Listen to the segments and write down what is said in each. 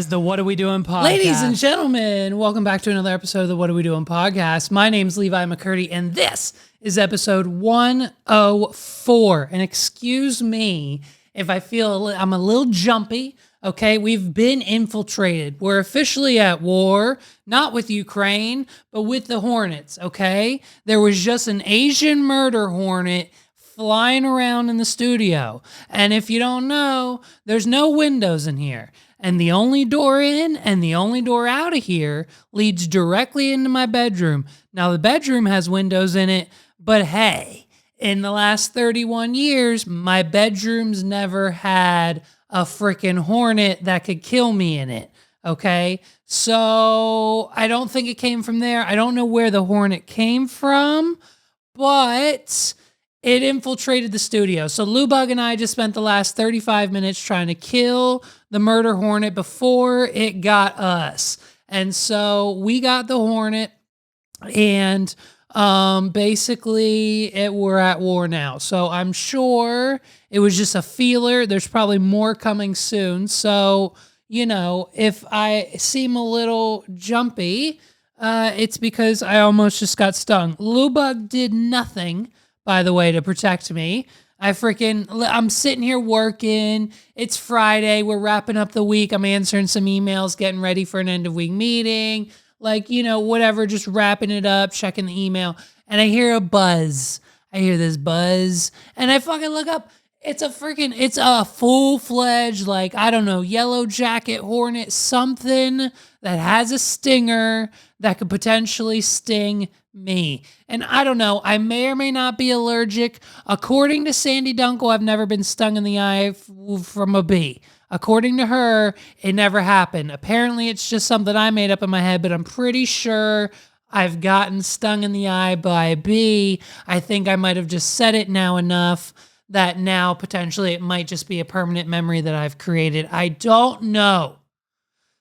is the What Are We Doing podcast. Ladies and gentlemen, welcome back to another episode of the What Are We Doing podcast. My name's Levi McCurdy, and this is episode 104. And excuse me if I feel I'm a little jumpy, okay? We've been infiltrated. We're officially at war, not with Ukraine, but with the Hornets, okay? There was just an Asian murder hornet flying around in the studio. And if you don't know, there's no windows in here. And the only door in and the only door out of here leads directly into my bedroom. Now, the bedroom has windows in it, but hey, in the last 31 years, my bedroom's never had a freaking hornet that could kill me in it, okay? So I don't think it came from there. I don't know where the hornet came from, but it infiltrated the studio. So Lou Bug and I just spent the last 35 minutes trying to kill the murder hornet before it got us. And so we got the hornet, and basically we're at war now. So I'm sure it was just a feeler. There's probably more coming soon. So, you know, if I seem a little jumpy, it's because I almost just got stung. Lou Bug did nothing, by the way, to protect me. I'm sitting here working. It's Friday. We're wrapping up the week. I'm answering some emails, getting ready for an end of week meeting. Like, you know, whatever, just wrapping it up, checking the email. And I hear a buzz. I hear this buzz. And I fucking look up. It's a full-fledged, like, I don't know, yellow jacket hornet, something that has a stinger that could potentially sting me. And I don't know, I may or may not be allergic. According to Sandy Dunkel, I've never been stung in the eye from a bee. According to her, it never happened. Apparently, it's just something I made up in my head, but I'm pretty sure I've gotten stung in the eye by a bee. I think I might have just said it now enough that now potentially it might just be a permanent memory that I've created. I don't know.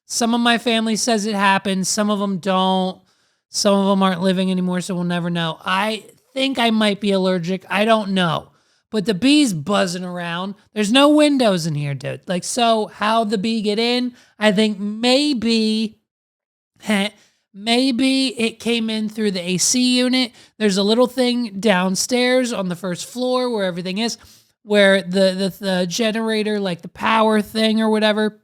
Some of my family says it happened. Some of them don't. Some of them aren't living anymore, so we'll never know. I think I might be allergic. I don't know. But the bee's buzzing around. There's no windows in here, dude. Like, so how'd the bee get in? I think maybe it came in through the AC unit. There's a little thing downstairs on the first floor where everything is, where the generator, like the power thing or whatever,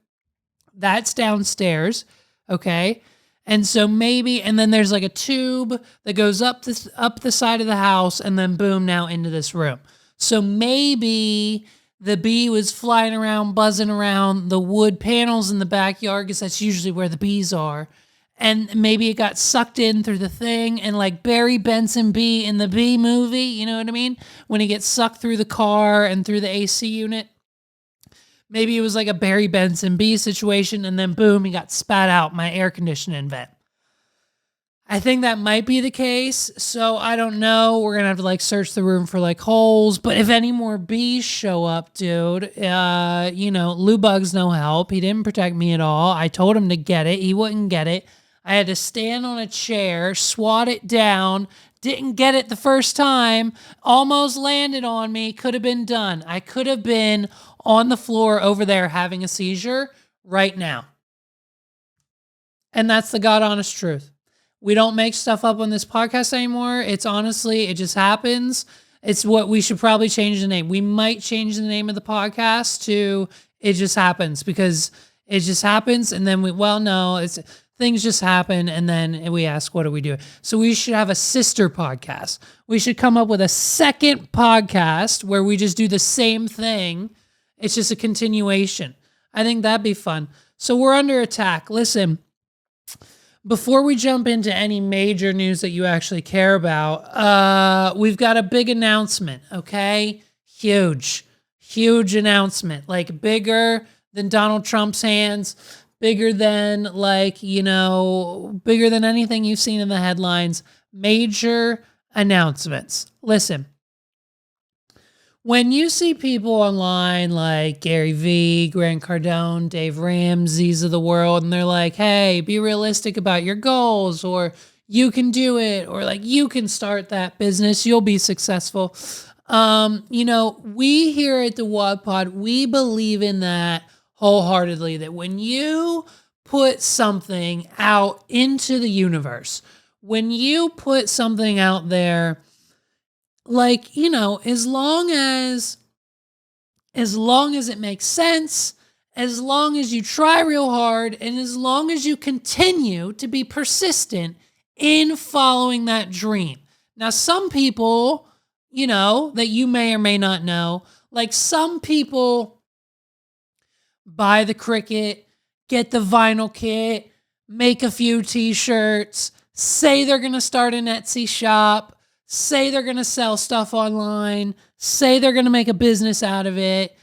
that's downstairs, okay? And so maybe, and then there's like a tube that goes up the side of the house and then boom, now into this room. So maybe the bee was flying around, buzzing around the wood panels in the backyard, because that's usually where the bees are. And maybe it got sucked in through the thing, and like Barry Benson Bee in the Bee movie, you know what I mean? When he gets sucked through the car and through the AC unit. Maybe it was like a Barry Benson Bee situation, and then boom, he got spat out my air conditioning vent. I think that might be the case, so I don't know. We're going to have to like search the room for like holes, but if any more bees show up, dude, you know, Lou Bug's no help. He didn't protect me at all. I told him to get it. He wouldn't get it. I had to stand on a chair, swat it down, didn't get it the first time, almost landed on me, could have been done. I could have been on the floor over there having a seizure right now. And that's the God honest truth. We don't make stuff up on this podcast anymore. It's honestly, it just happens. It's what we should probably change the name. We might change the name of the podcast to It Just Happens, because it just happens. And then things just happen. And then we ask, what do we do? So we should have a sister podcast. We should come up with a second podcast where we just do the same thing. It's just a continuation. I think that'd be fun. So we're under attack. Listen, before we jump into any major news that you actually care about, we've got a big announcement, okay? Huge announcement. Like bigger than Donald Trump's hands, bigger than bigger than anything you've seen in the headlines. Major announcements. Listen. When you see people online like Gary Vee, Grant Cardone, Dave Ramsey's of the world, and they're like, hey, be realistic about your goals, or you can do it, or like you can start that business, you'll be successful. You know, we here at the WAD Pod, we believe in that wholeheartedly, that when you put something out into the universe, when you put something out there, like, you know, as long as it makes sense, as long as you try real hard, and as long as you continue to be persistent in following that dream. Now, some people, you know, that you may or may not know, like some people buy the Cricut, get the vinyl kit, make a few t-shirts, say they're going to start an Etsy shop, say they're going to sell stuff online, say they're going to make a business out of it,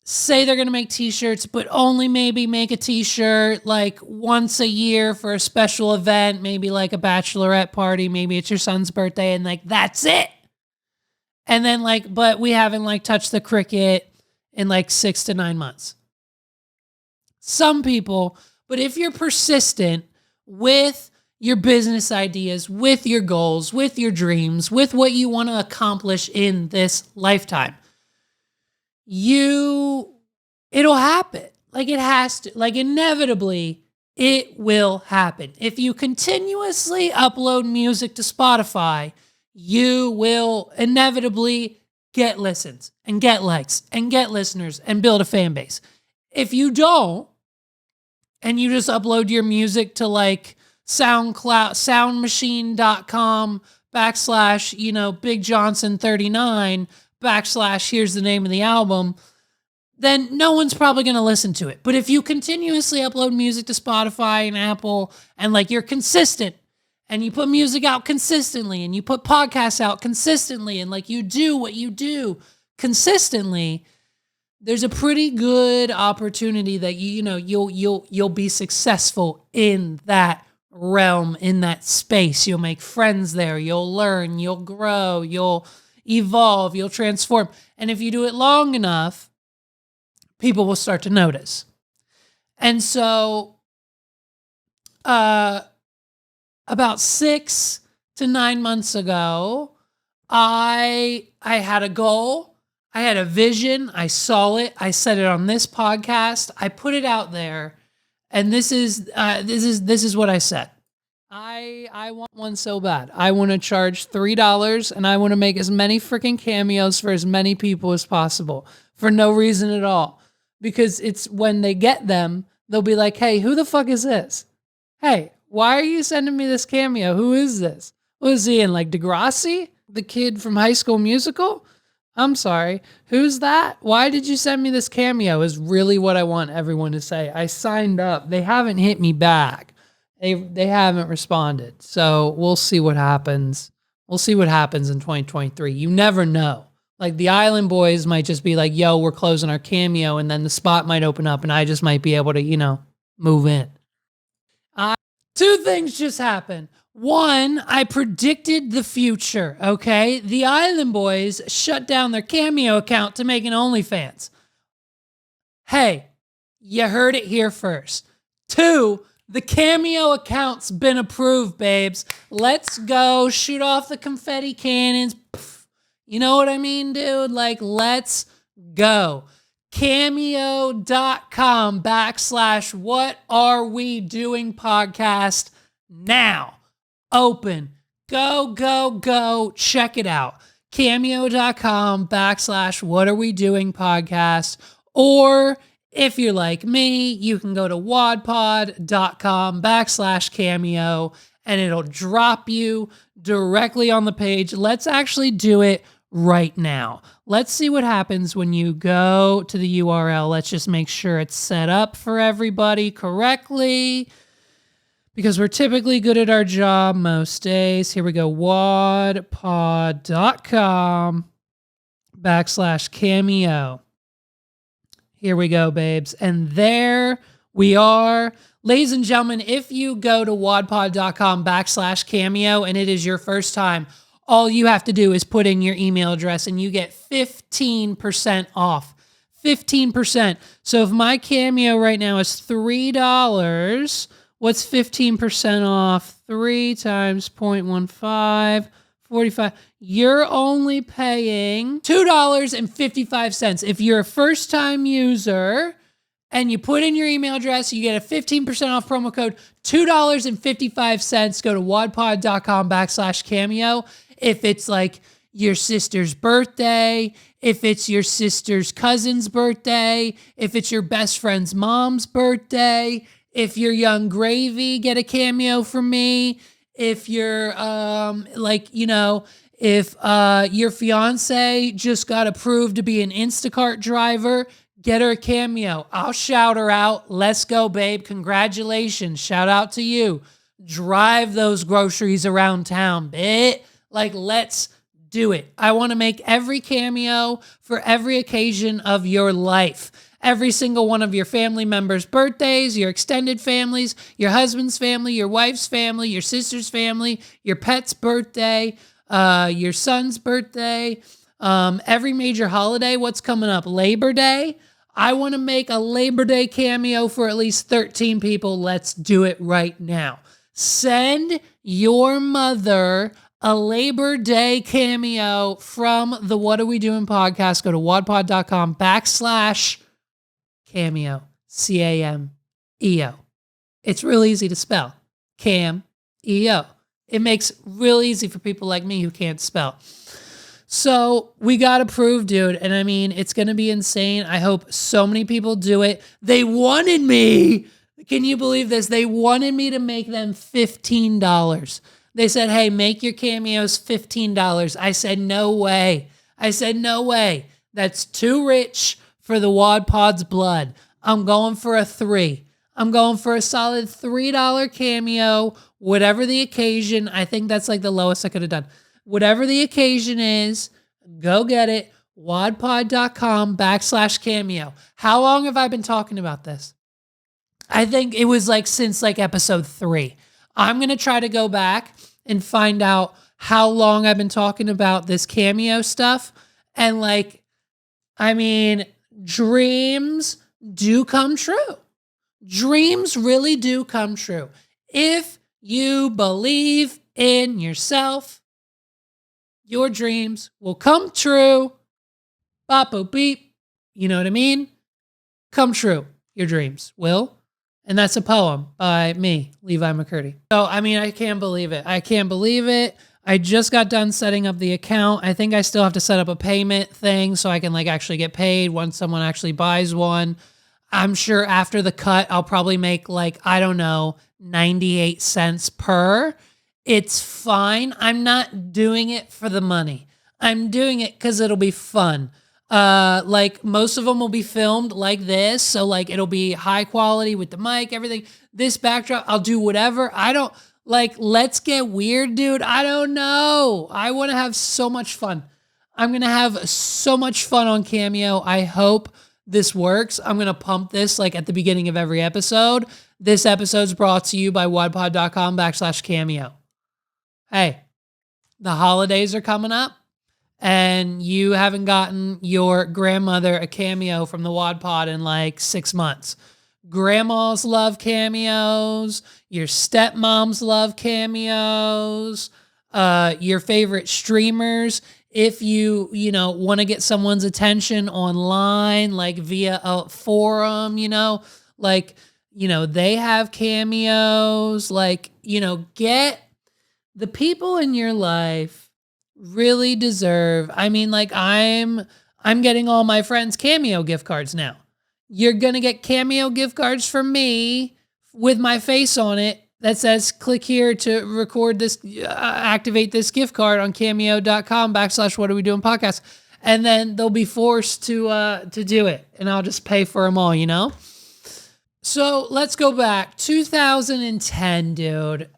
say they're going to make t-shirts, but only maybe make a t-shirt like once a year for a special event, maybe like a bachelorette party, maybe it's your son's birthday, and like, that's it. And then like, but we haven't like touched the Cricut in like 6 to 9 months. Some people, but if you're persistent with your business ideas, with your goals, with your dreams, with what you want to accomplish in this lifetime, it'll happen. Like it has to, like inevitably it will happen. If you continuously upload music to Spotify, you will inevitably get listens and get likes and get listeners and build a fan base. If you don't, and you just upload your music to like SoundCloud, soundmachine.com / you know, Big Johnson 39 / here's the name of the album, then no one's probably going to listen to it. But if you continuously upload music to Spotify and Apple, and like you're consistent, and you put music out consistently, and you put podcasts out consistently, and like you do what you do consistently, there's a pretty good opportunity that you'll be successful in that realm, in that space. You'll make friends there. You'll learn. You'll grow. You'll evolve. You'll transform. And if you do it long enough, people will start to notice. And so, about 6 to 9 months ago, I had a goal. I had a vision. I saw it. I said it on this podcast. I put it out there, and this is what I said. I want one so bad. I want to charge $3, and I want to make as many freaking cameos for as many people as possible for no reason at all. Because it's when they get them, they'll be like, "Hey, who the fuck is this? Hey, why are you sending me this cameo? Who is this? Was he in like Degrassi, the kid from High School Musical? I'm sorry. Who's that? Why did you send me this cameo?" is really what I want everyone to say. I signed up. They haven't hit me back. They haven't responded. So we'll see what happens. We'll see what happens in 2023. You never know. Like the Island Boys might just be like, "Yo, we're closing our cameo," and then the spot might open up and I just might be able to, you know, move in. Two things just happened. One, I predicted the future, okay? The Island Boys shut down their Cameo account to make an OnlyFans. Hey, you heard it here first. Two, the Cameo account's been approved, babes. Let's go. Shoot off the confetti cannons. You know what I mean, dude? Like, let's go. Cameo.com / what are we doing podcast now. Open. Go. Check it out. Cameo.com / what are we doing podcast. Or if you're like me, you can go to wadpod.com / cameo and it'll drop you directly on the page. Let's actually do it right now. Let's see what happens when you go to the URL. Let's just make sure it's set up for everybody correctly, because we're typically good at our job most days. Here we go. wadpod.com / cameo. Here we go, babes. And there we are. Ladies and gentlemen, if you go to wadpod.com / cameo and it is your first time, all you have to do is put in your email address and you get 15% off. 15%. So if my Cameo right now is $3, what's 15% off? 3 times 0.15, 45. You're only paying $2.55. If you're a first-time user and you put in your email address, you get a 15% off promo code, $2.55. Go to wadpod.com/cameo. If it's like your sister's birthday, if it's your sister's cousin's birthday, if it's your best friend's mom's birthday, if you're Young Gravy, get a cameo from me. If you're if your fiance just got approved to be an Instacart driver, get her a cameo. I'll shout her out. Let's go, babe. Congratulations. Shout out to you. Drive those groceries around town, bitch. Like, let's do it. I want to make every cameo for every occasion of your life. Every single one of your family members' birthdays, your extended families, your husband's family, your wife's family, your sister's family, your pet's birthday, your son's birthday, every major holiday. What's coming up? Labor Day. I want to make a Labor Day cameo for at least 13 people. Let's do it right now. Send your mother a Labor Day cameo from the What Are We Doing podcast. Go to wadpod.com/cameo. CAMEO. It's real easy to spell. CAMEO. It makes real easy for people like me who can't spell. So we got approved, dude. And I mean, it's going to be insane. I hope so many people do it. They wanted me. Can you believe this? They wanted me to make them $15. They said, hey, make your cameos $15. I said, no way. No way. That's too rich for the Wad Pod's blood. I'm going for a $3. I'm going for a solid $3 cameo, whatever the occasion. I think that's like the lowest I could have done. Whatever the occasion is, go get it. wadpod.com/cameo. How long have I been talking about this? I think it was like since like episode 3. I'm going to try to go back and find out how long I've been talking about this cameo stuff. And like, I mean, dreams do come true. Dreams really do come true. If you believe in yourself, your dreams will come true. Bop, boop, beep. You know what I mean? Come true. Your dreams will. And that's a poem by me, Levi McCurdy. So, I mean, I can't believe it. I can't believe it. I just got done setting up the account. I think I still have to set up a payment thing so I can like actually get paid once someone actually buys one. I'm sure after the cut, I'll probably make like, I don't know, 98 cents per. It's fine. I'm not doing it for the money. I'm doing it because it'll be fun. Like most of them will be filmed like this. So like it'll be high quality with the mic, everything. This backdrop, I'll do whatever. I don't like, let's get weird, dude. I don't know. I want to have so much fun. I'm going to have so much fun on Cameo. I hope this works. I'm going to pump this like at the beginning of every episode. This episode's brought to you by wadpod.com/cameo. Hey, the holidays are coming up and you haven't gotten your grandmother a cameo from the Wad Pod in like 6 months. Grandmas love cameos. Your stepmoms love cameos. Your favorite streamers. If you want to get someone's attention online, like via a forum, they have cameos. Like, get the people in your life really deserve. I mean, like I'm getting all my friends Cameo gift cards now. You're going to get Cameo gift cards from me with my face on it that says, click here to record this, activate this gift card on cameo.com/what are we doing podcast. And then they'll be forced to do it. And I'll just pay for them all, So let's go back. 2010, dude.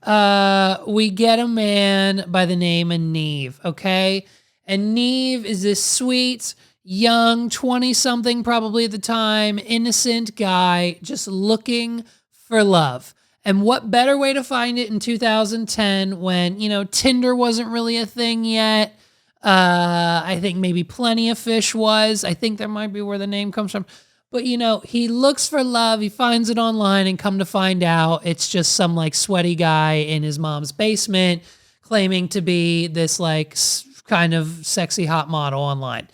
We get a man by the name of Neve, okay? And Neve is this sweet, young, 20-something probably at the time, innocent guy just looking for love. And what better way to find it in 2010 when, Tinder wasn't really a thing yet. I think maybe Plenty of Fish was. I think that might be where the name comes from. But, he looks for love. He finds it online and come to find out it's just some like sweaty guy in his mom's basement claiming to be this like kind of sexy hot model online.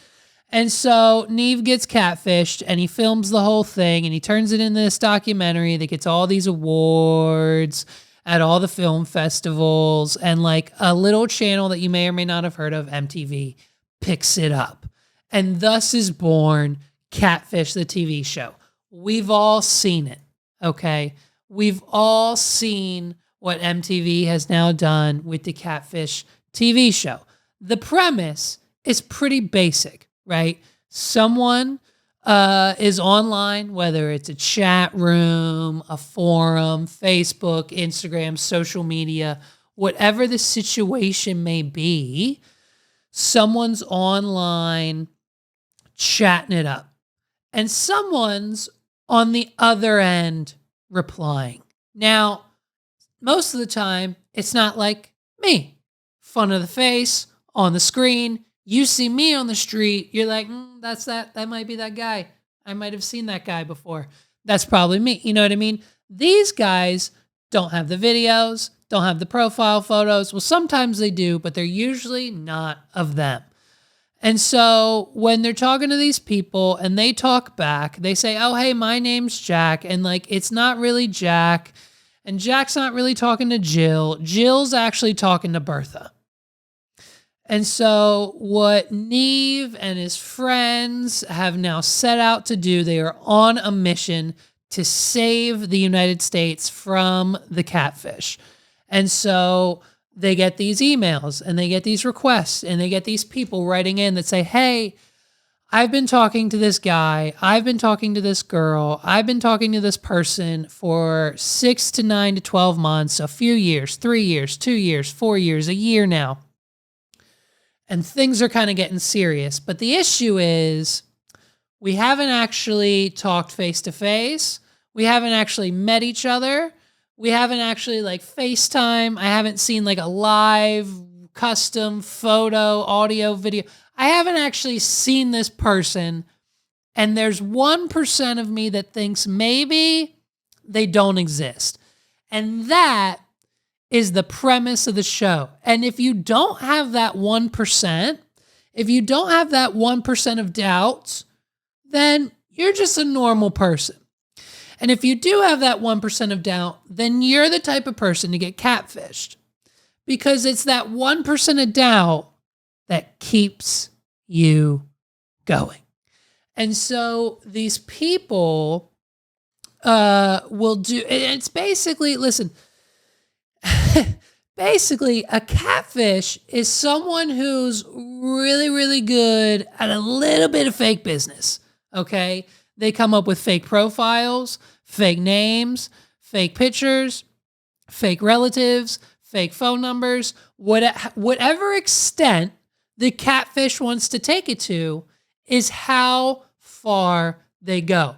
And so Neve gets catfished and he films the whole thing and he turns it into this documentary that gets all these awards at all the film festivals, and like a little channel that you may or may not have heard of, MTV, picks it up. And thus is born Catfish, the TV show. We've all seen it, okay? We've all seen what MTV has now done with the Catfish TV show. The premise is pretty basic, right? Someone is online, whether it's a chat room, a forum, Facebook, Instagram, social media, whatever the situation may be, someone's online chatting it up. And someone's on the other end replying. Now, most of the time, it's not like me. Fun of the face, on the screen. You see me on the street, you're like, that's that might be that guy. I might have seen that guy before. That's probably me. You know what I mean? These guys don't have the videos, don't have the profile photos. Well, sometimes they do, but they're usually not of them. And so when they're talking to these people and they talk back, they say, oh, hey, my name's Jack. And like, it's not really Jack. And Jack's not really talking to Jill. Jill's actually talking to Bertha. And so what Neve and his friends have now set out to do, they are on a mission to save the United States from the catfish. And so they get these emails and they get these requests and they get these people writing in that say, hey, I've been talking to this guy. I've been talking to this girl. I've been talking to this person for 6 to 9 to 12 months, a few years, 3 years, 2 years, 4 years, a year now. And things are kind of getting serious. But the issue is we haven't actually talked face to face. We haven't actually met each other. We haven't actually like FaceTime. I haven't seen like a live custom photo, audio, video. I haven't actually seen this person. And there's 1% of me that thinks maybe they don't exist. And that is the premise of the show. And if you don't have that 1%, if you don't have that 1% of doubts, then you're just a normal person. And if you do have that 1% of doubt, then you're the type of person to get catfished, because it's that 1% of doubt that keeps you going. And so these people will do, it's basically, listen, basically, a catfish is someone who's really, really good at a little bit of fake business, okay? They come up with fake profiles, fake names, fake pictures, fake relatives, fake phone numbers, whatever extent the catfish wants to take it to is how far they go.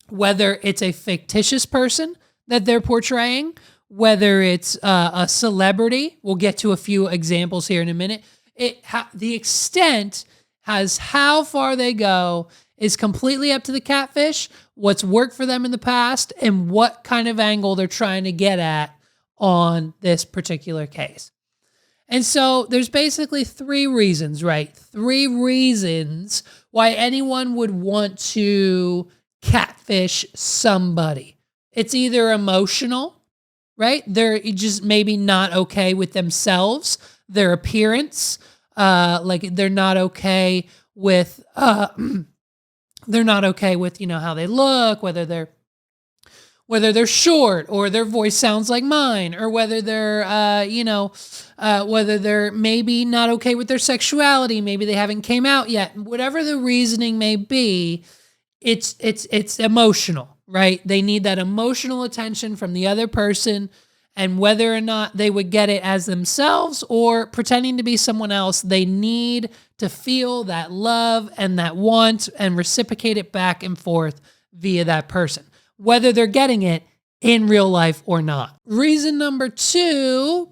Whether it's a fictitious person that they're portraying, whether it's a celebrity, we'll get to a few examples here in a minute. The extent has how far they go is completely up to the catfish, what's worked for them in the past, and what kind of angle they're trying to get at on this particular case. And so there's basically 3 reasons, right? 3 reasons why anyone would want to catfish somebody. It's either emotional, right? They're just maybe not okay with themselves, their appearance, like they're not okay with, they're not okay with, how they look, whether they're short or their voice sounds like mine, or whether they're, whether they're maybe not okay with their sexuality, maybe they haven't came out yet. Whatever the reasoning may be, it's emotional. Right? They need that emotional attention from the other person, and whether or not they would get it as themselves or pretending to be someone else, they need to feel that love and that want and reciprocate it back and forth via that person, whether they're getting it in real life or not. Reason number 2,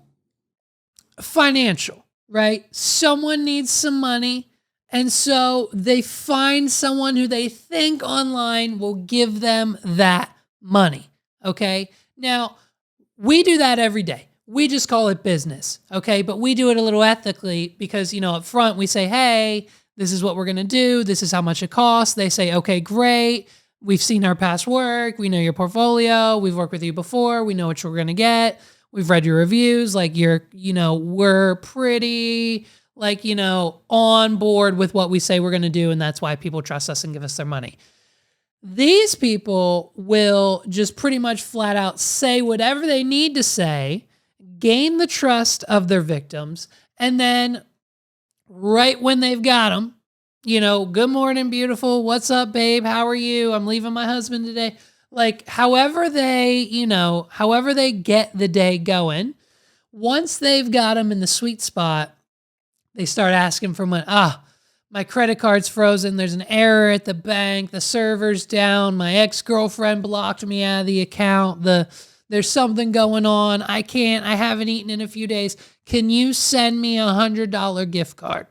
financial, right? Someone needs some money. And so they find someone who they think online will give them that money, okay? Now, we do that every day. We just call it business, okay? But we do it a little ethically because, up front we say, hey, this is what we're going to do. This is how much it costs. They say, okay, great. We've seen our past work. We know your portfolio. We've worked with you before. We know what you're going to get. We've read your reviews. Like we're pretty on board with what we say we're going to do. And that's why people trust us and give us their money. These people will just pretty much flat out say whatever they need to say, gain the trust of their victims, and then right when they've got them, good morning, beautiful. What's up, babe? How are you? I'm leaving my husband today. Like, however they get the day going, once they've got them in the sweet spot, they start asking for money. My credit card's frozen. There's an error at the bank. The server's down. My ex-girlfriend blocked me out of the account. There's something going on. I haven't eaten in a few days. Can you send me $100 gift card?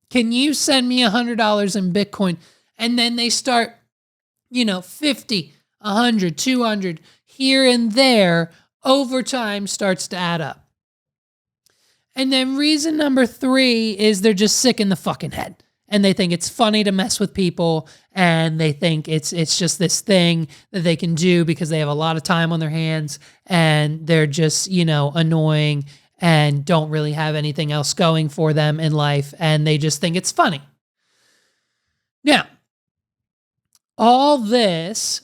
Can you send me $100 in Bitcoin? And then they start, 50, 100, 200 here and there. Over time starts to add up. And then reason number 3 is they're just sick in the fucking head. And they think it's funny to mess with people. And they think it's just this thing that they can do because they have a lot of time on their hands. And they're just, annoying and don't really have anything else going for them in life. And they just think it's funny. Now, all this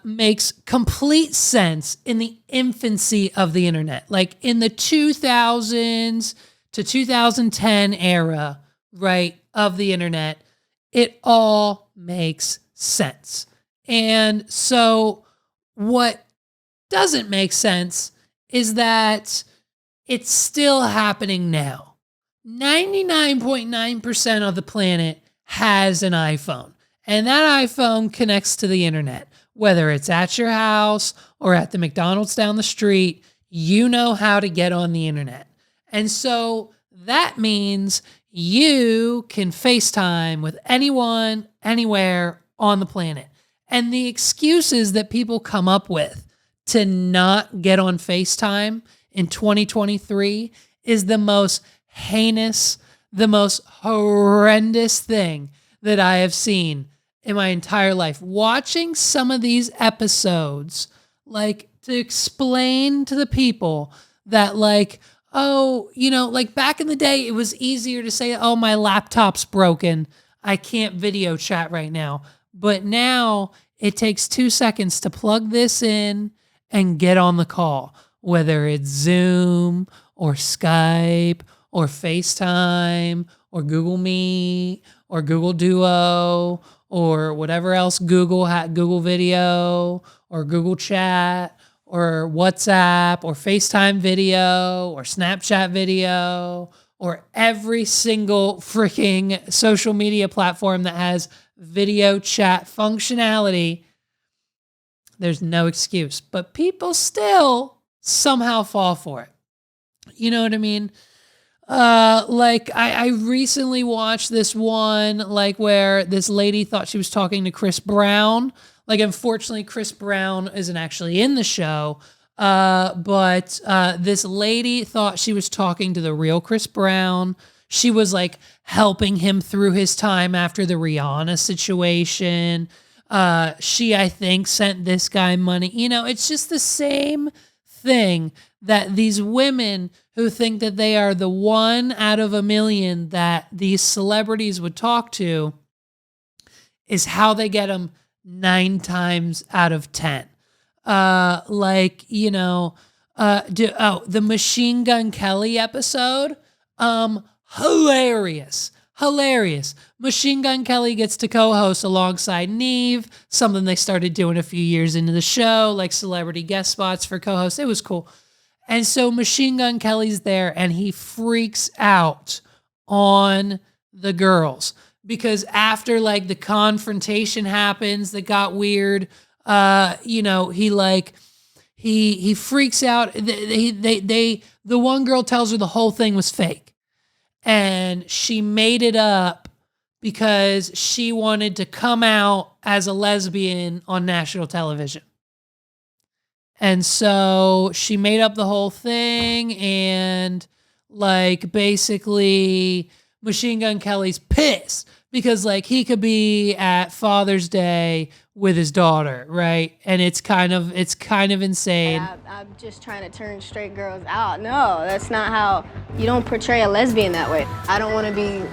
makes complete sense in the infancy of the internet. Like in the 2000s to 2010 era, right, of the internet, it all makes sense. And so what doesn't make sense is that it's still happening now. 99.9% of the planet has an iPhone. And that iPhone connects to the internet. Whether it's at your house or at the McDonald's down the street, you know how to get on the internet. And so that means you can FaceTime with anyone, anywhere on the planet. And the excuses that people come up with to not get on FaceTime in 2023 is the most heinous, the most horrendous thing that I have seen in my entire life. Watching some of these episodes, like to explain to the people that back in the day, it was easier to say, oh, my laptop's broken. I can't video chat right now. But now it takes 2 seconds to plug this in and get on the call, whether it's Zoom or Skype or FaceTime or Google Meet or Google Duo or whatever else Google Video or Google Chat or WhatsApp or FaceTime video or Snapchat video or every single freaking social media platform that has video chat functionality. There's no excuse, but people still somehow fall for it. You know what I mean? I recently watched this one, where this lady thought she was talking to Chris Brown. Unfortunately, Chris Brown isn't actually in the show. But this lady thought she was talking to the real Chris Brown. She was helping him through his time after the Rihanna situation. She, I think, sent this guy money. It's just the same thing that these women who think that they are the one out of a million that these celebrities would talk to is how they get them 9 times out of 10. The Machine Gun Kelly episode, hilarious. Machine Gun Kelly gets to co-host alongside Neve, something they started doing a few years into the show, celebrity guest spots for co-hosts. It was cool. And so Machine Gun Kelly's there and he freaks out on the girls because after the confrontation happens that got weird, he freaks out. The one girl tells her the whole thing was fake and she made it up because she wanted to come out as a lesbian on national television. And so she made up the whole thing and basically Machine Gun Kelly's pissed because like he could be at Father's Day with his daughter, right? And it's kind of insane. I'm just trying to turn straight girls out. No, that's not how, you don't portray a lesbian that way. I don't want to be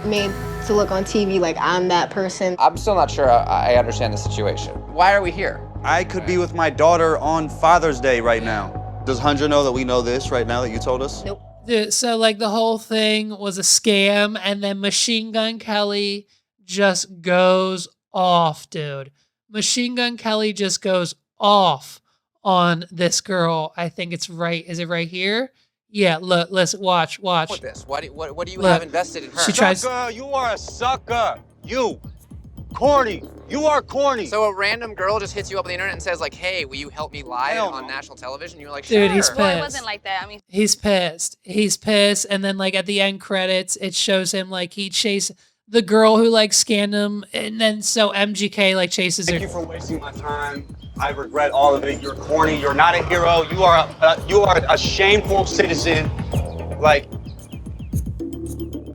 made to look on TV like I'm that person. I'm still not sure I understand the situation. Why are we here? I could be with my daughter on Father's Day right now. Does Hundra know that we know this right now that you told us? Nope. Dude, so like the whole thing was a scam, and then Machine Gun Kelly just goes off, dude. Machine Gun Kelly just goes off on this girl. I think it's right. Is it right here? Yeah, look, listen, watch. What this? What do you have invested in her? She tries. Sucker, you are a sucker. You. Corny. You are corny. So a random girl just hits you up on the internet and says like, hey, will you help me live on national television? You're like, sure. Dude, he's pissed. Well, it wasn't like that. I mean, he's pissed. He's pissed. And then like at the end credits, it shows him like he chased the girl who like scanned him. And then so MGK like chases her. Thank you for wasting my time. I regret all of it. You're corny. You're not a hero. You are a shameful citizen. Like,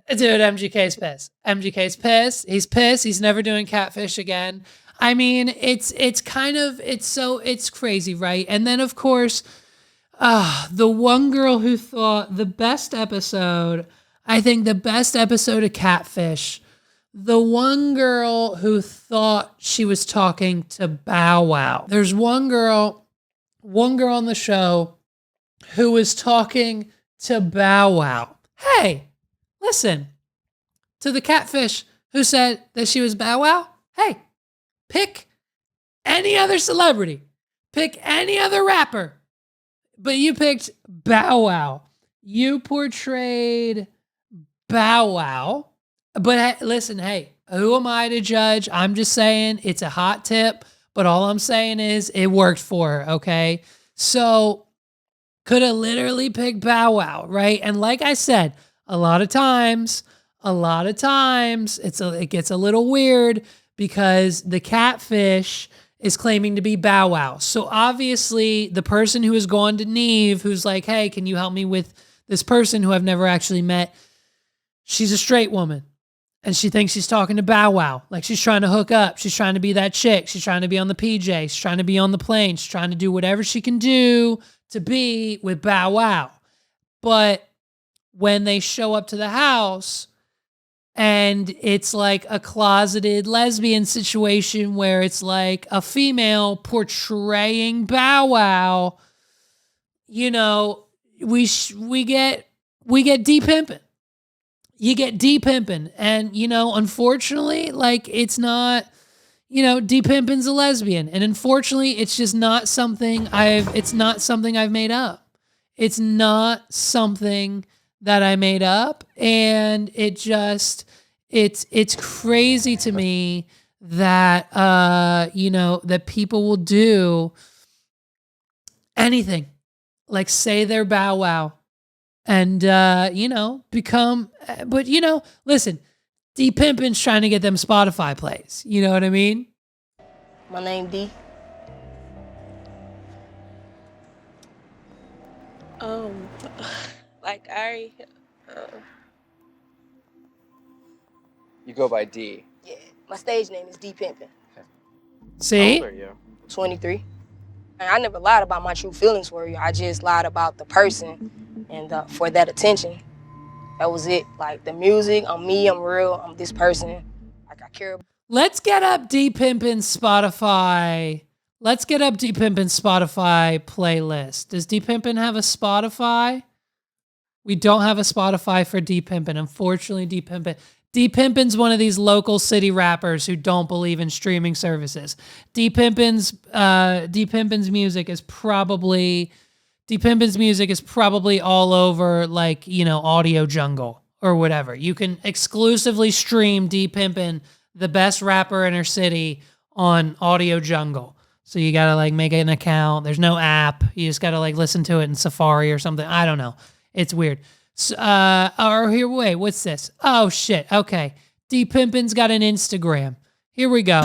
dude, MGK's pissed. MGK's pissed. He's pissed. He's never doing Catfish again. I mean, it's crazy, right? And then of course, the one girl who thought the best episode, I think the best episode of Catfish, the one girl who thought she was talking to Bow Wow. There's one girl on the show who was talking to Bow Wow. Hey, listen, to the Catfish who said that she was Bow Wow. Hey, pick any other celebrity. Pick any other rapper. But you picked Bow Wow. You portrayed Bow Wow. But listen, hey, who am I to judge? I'm just saying it's a hot tip, but all I'm saying is it worked for her, okay? So could have literally picked Bow Wow, right? And like I said, a lot of times it gets a little weird because the Catfish is claiming to be Bow Wow. So obviously the person who has gone to Neve, who's like, hey, can you help me with this person who I've never actually met? She's a straight woman. And she thinks she's talking to Bow Wow. Like she's trying to hook up. She's trying to be that chick. She's trying to be on the PJ. She's trying to be on the plane. She's trying to do whatever she can do to be with Bow Wow. But when they show up to the house and it's like a closeted lesbian situation where it's like a female portraying Bow Wow, you know, we get de-pimping. You get de-pimping. And, you know, unfortunately, like it's not, you know, de-pimping's a lesbian. And unfortunately, it's just not something it's not something I've made up. It's not something that I made up. And it just, it's crazy to me that, you know, that people will do anything, like say they're Bow Wow. And, you know, become, but, you know, listen, D-Pimpin's trying to get them Spotify plays. You know what I mean? My name D. like I, You go by D. Yeah, my stage name is D Pimpin. See? How old are you? 23. I never lied about my true feelings for you. I just lied about the person and for that attention. That was it. Like the music, I'm me, I'm real, I'm this person. Like I care. Let's get up D-Pimpin's Spotify. Let's get up D-Pimpin's Spotify playlist. Does D-Pimpin have a Spotify? We don't have a Spotify for D-Pimpin. Unfortunately, D-Pimpin's one of these local city rappers who don't believe in streaming services. D-Pimpin's music is probably all over, like, you know, Audio Jungle or whatever. You can exclusively stream D-Pimpin, the best rapper in her city, on Audio Jungle. So you gotta like make an account. There's no app. You just gotta like listen to it in Safari or something. I don't know. It's weird. So, or here, wait, what's this? Oh shit. Okay. D-Pimpin's got an Instagram. Here we go.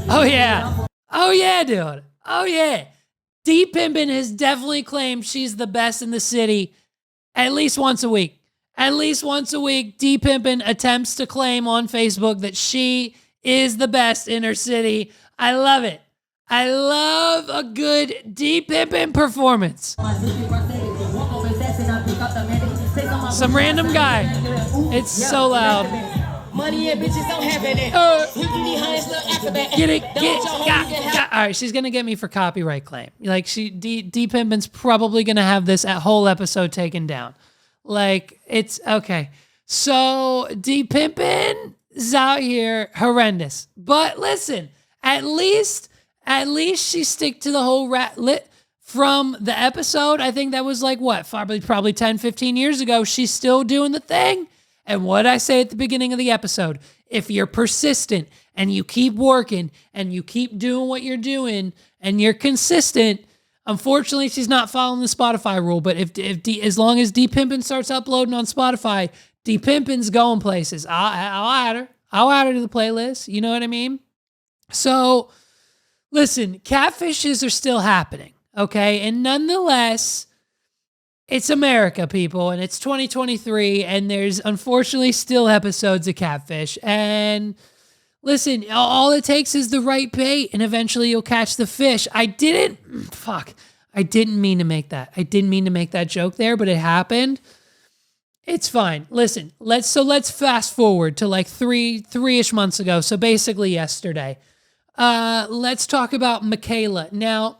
Oh yeah. Oh yeah, dude. Oh yeah. D Pimpin has definitely claimed she's the best in the city at least once a week. At least once a week, D Pimpin attempts to claim on Facebook that she is the best in her city. I love it. I love a good D Pimpin performance. Some random guy. It's so loud. Money and bitches don't have it. Get it, all right, she's gonna get me for copyright claim. Like D Pimpin's probably gonna have this whole episode taken down. Like it's okay. So D Pimpin's out here horrendous. But listen, at least she stick to the whole lit from the episode. I think that was like what, probably 10, 15 years ago. She's still doing the thing. And what I say at the beginning of the episode, if you're persistent and you keep working and you keep doing what you're doing and you're consistent, unfortunately, she's not following the Spotify rule. But as long as D Pimpin starts uploading on Spotify, D Pimpin's going places. I'll add her. I'll add her to the playlist. You know what I mean? So listen, catfishes are still happening. Okay. And nonetheless, it's America, people, and it's 2023, and there's unfortunately still episodes of Catfish. And listen, all it takes is the right bait, and eventually you'll catch the fish. I didn't mean to make that. I didn't mean to make that joke there, but it happened. It's fine. Listen, let's fast forward to like three-ish months ago. So basically yesterday. Let's talk about McKayla. Now,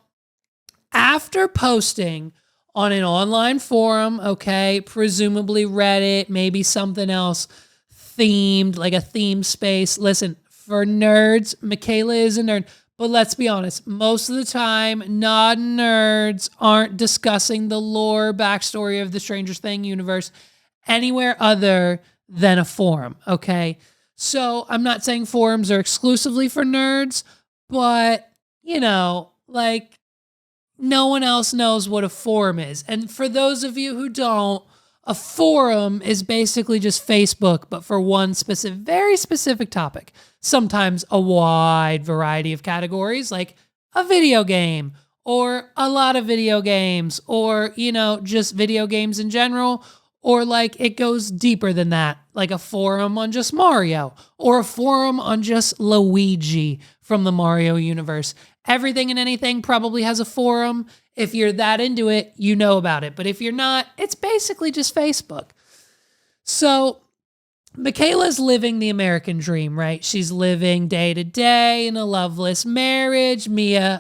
after posting on an online forum, okay, presumably Reddit, maybe something else themed, like a theme space. Listen, for nerds, McKayla is a nerd, but let's be honest, most of the time, non-nerds aren't discussing the lore, backstory of the Stranger Things universe anywhere other than a forum, okay? So I'm not saying forums are exclusively for nerds, but, you know, like, no one else knows what a forum is. And for those of you who don't, a forum is basically just Facebook, but for one very specific topic. Sometimes a wide variety of categories, like a video game, or a lot of video games, or, you know, just video games in general, or like it goes deeper than that, like a forum on just Mario, or a forum on just Luigi from the Mario universe. Everything and anything probably has a forum. If you're that into it, you know about it. But if you're not, it's basically just Facebook. So McKayla's living the American dream, right? She's living day to day in a loveless marriage. Mamma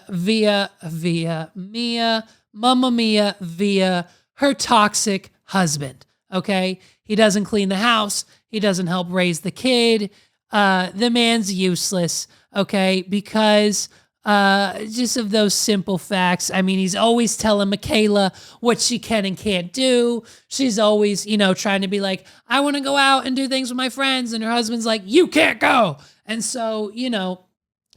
Mia, via her toxic husband, okay? He doesn't clean the house. He doesn't help raise the kid. The man's useless, okay? Because just of those simple facts. I mean, he's always telling McKayla what she can and can't do. She's always, you know, trying to be like, I want to go out and do things with my friends. And her husband's like, you can't go. And so, you know,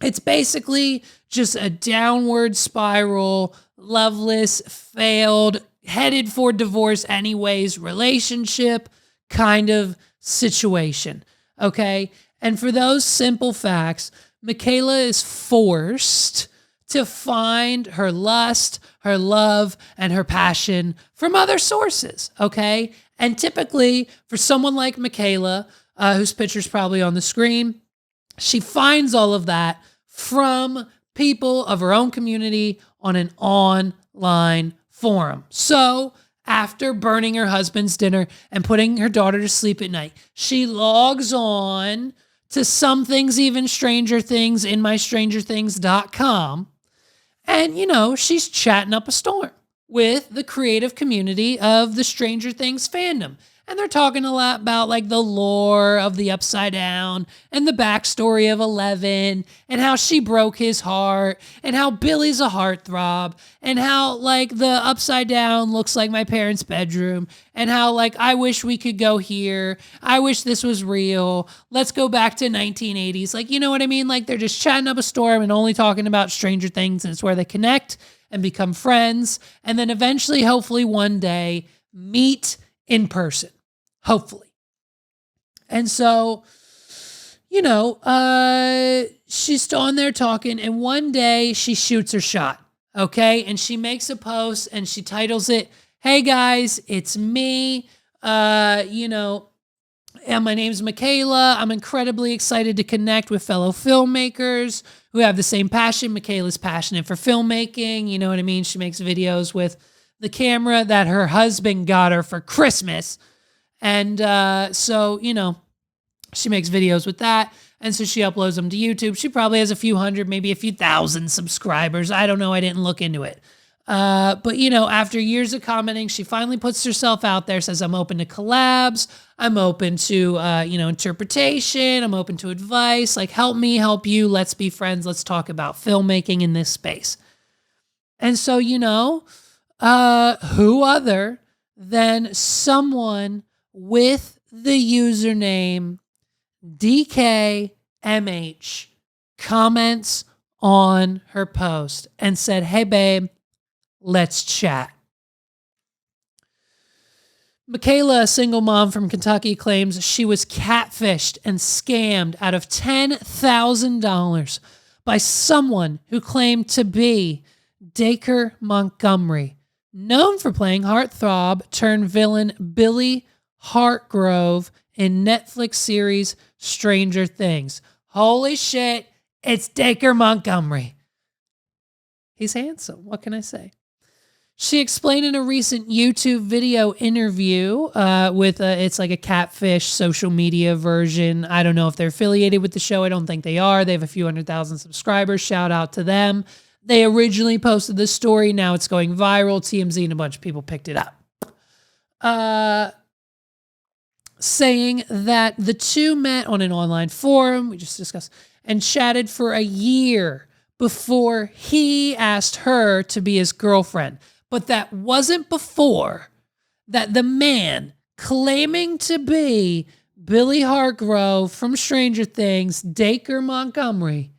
it's basically just a downward spiral, loveless, failed, headed for divorce anyways, relationship kind of situation. Okay. And for those simple facts, McKayla is forced to find her lust, her love, and her passion from other sources, okay? And typically, for someone like McKayla, whose picture's probably on the screen, she finds all of that from people of her own community on an online forum. So, after burning her husband's dinner and putting her daughter to sleep at night, she logs on to Some Things Even Stranger Things in mystrangerthings.com. And, you know, she's chatting up a storm with the creative community of the Stranger Things fandom. And they're talking a lot about like the lore of the Upside Down and the backstory of 11 and how she broke his heart and how Billy's a heartthrob and how like the Upside Down looks like my parents' bedroom and how like I wish we could go here. I wish this was real. Let's go back to 1980s. Like, you know what I mean? Like they're just chatting up a storm and only talking about Stranger Things, and it's where they connect and become friends and then eventually, hopefully one day, meet in person. Hopefully. And so, you know, she's on there talking, and one day she shoots her shot. Okay. And she makes a post and she titles it, "Hey guys, it's me. And my name's McKayla. I'm incredibly excited to connect with fellow filmmakers who have the same passion. McKayla's passionate for filmmaking. You know what I mean? She makes videos with the camera that her husband got her for Christmas. And so, she makes videos with that. And so she uploads them to YouTube. She probably has a few hundred, maybe a few thousand subscribers. I don't know. I didn't look into it. But after years of commenting, she finally puts herself out there, says, I'm open to collabs. I'm open to, interpretation. I'm open to advice. Like, help me, help you. Let's be friends. Let's talk about filmmaking in this space. And so, who other than someone with the username DKMH comments on her post and said, "Hey, babe, let's chat." McKayla, a single mom from Kentucky, claims she was catfished and scammed out of $10,000 by someone who claimed to be Dacre Montgomery, known for playing heartthrob turned villain Billy Hargrove in Netflix series Stranger Things. Holy shit, it's Dacre Montgomery. He's handsome. What can I say? She explained in a recent YouTube video interview with it's like a Catfish social media version. I don't know if they're affiliated with the show. I don't think they are. They have a few 100,000 subscribers. Shout out to them. They originally posted this story. Now it's going viral. TMZ and a bunch of people picked it up. Saying that the two met on an online forum, we just discussed, and chatted for a year before he asked her to be his girlfriend. But that wasn't before that the man claiming to be Billy Hargrove from Stranger Things, Dacre Montgomery,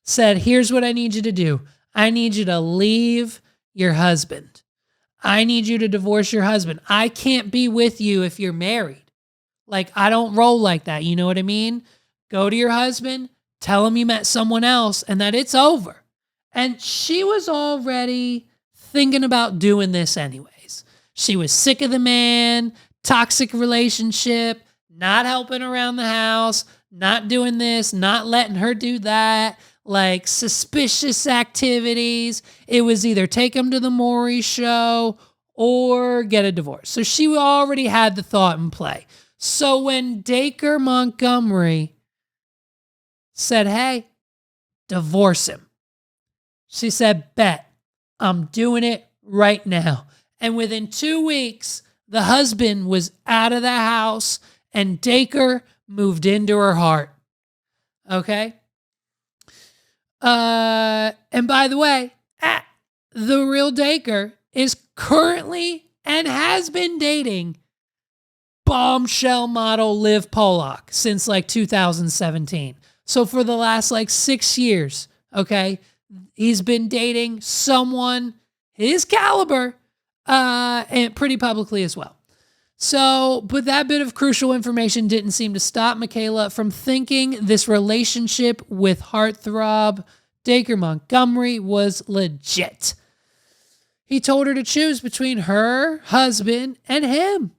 said, "Here's what I need you to do. I need you to leave your husband. I need you to divorce your husband. I can't be with you if you're married. Like, I don't roll like that. You know what I mean? Go to your husband, tell him you met someone else and that it's over." And she was already thinking about doing this anyways. She was sick of the man, toxic relationship, not helping around the house, not doing this, not letting her do that, like suspicious activities. It was either take him to the Maury show or get a divorce. So she already had the thought in play. So when Dacre Montgomery said, "Hey, divorce him," she said, "Bet, I'm doing it right now." And within 2 weeks, the husband was out of the house and Dacre moved into her heart. Okay? And by the way, the real Dacre is currently and has been dating bombshell model Liv Pollock since like 2017. So for the last like 6 years, okay, he's been dating someone his caliber, and pretty publicly as well. So, but that bit of crucial information didn't seem to stop McKayla from thinking this relationship with heartthrob Dacre Montgomery was legit. He told her to choose between her husband and him.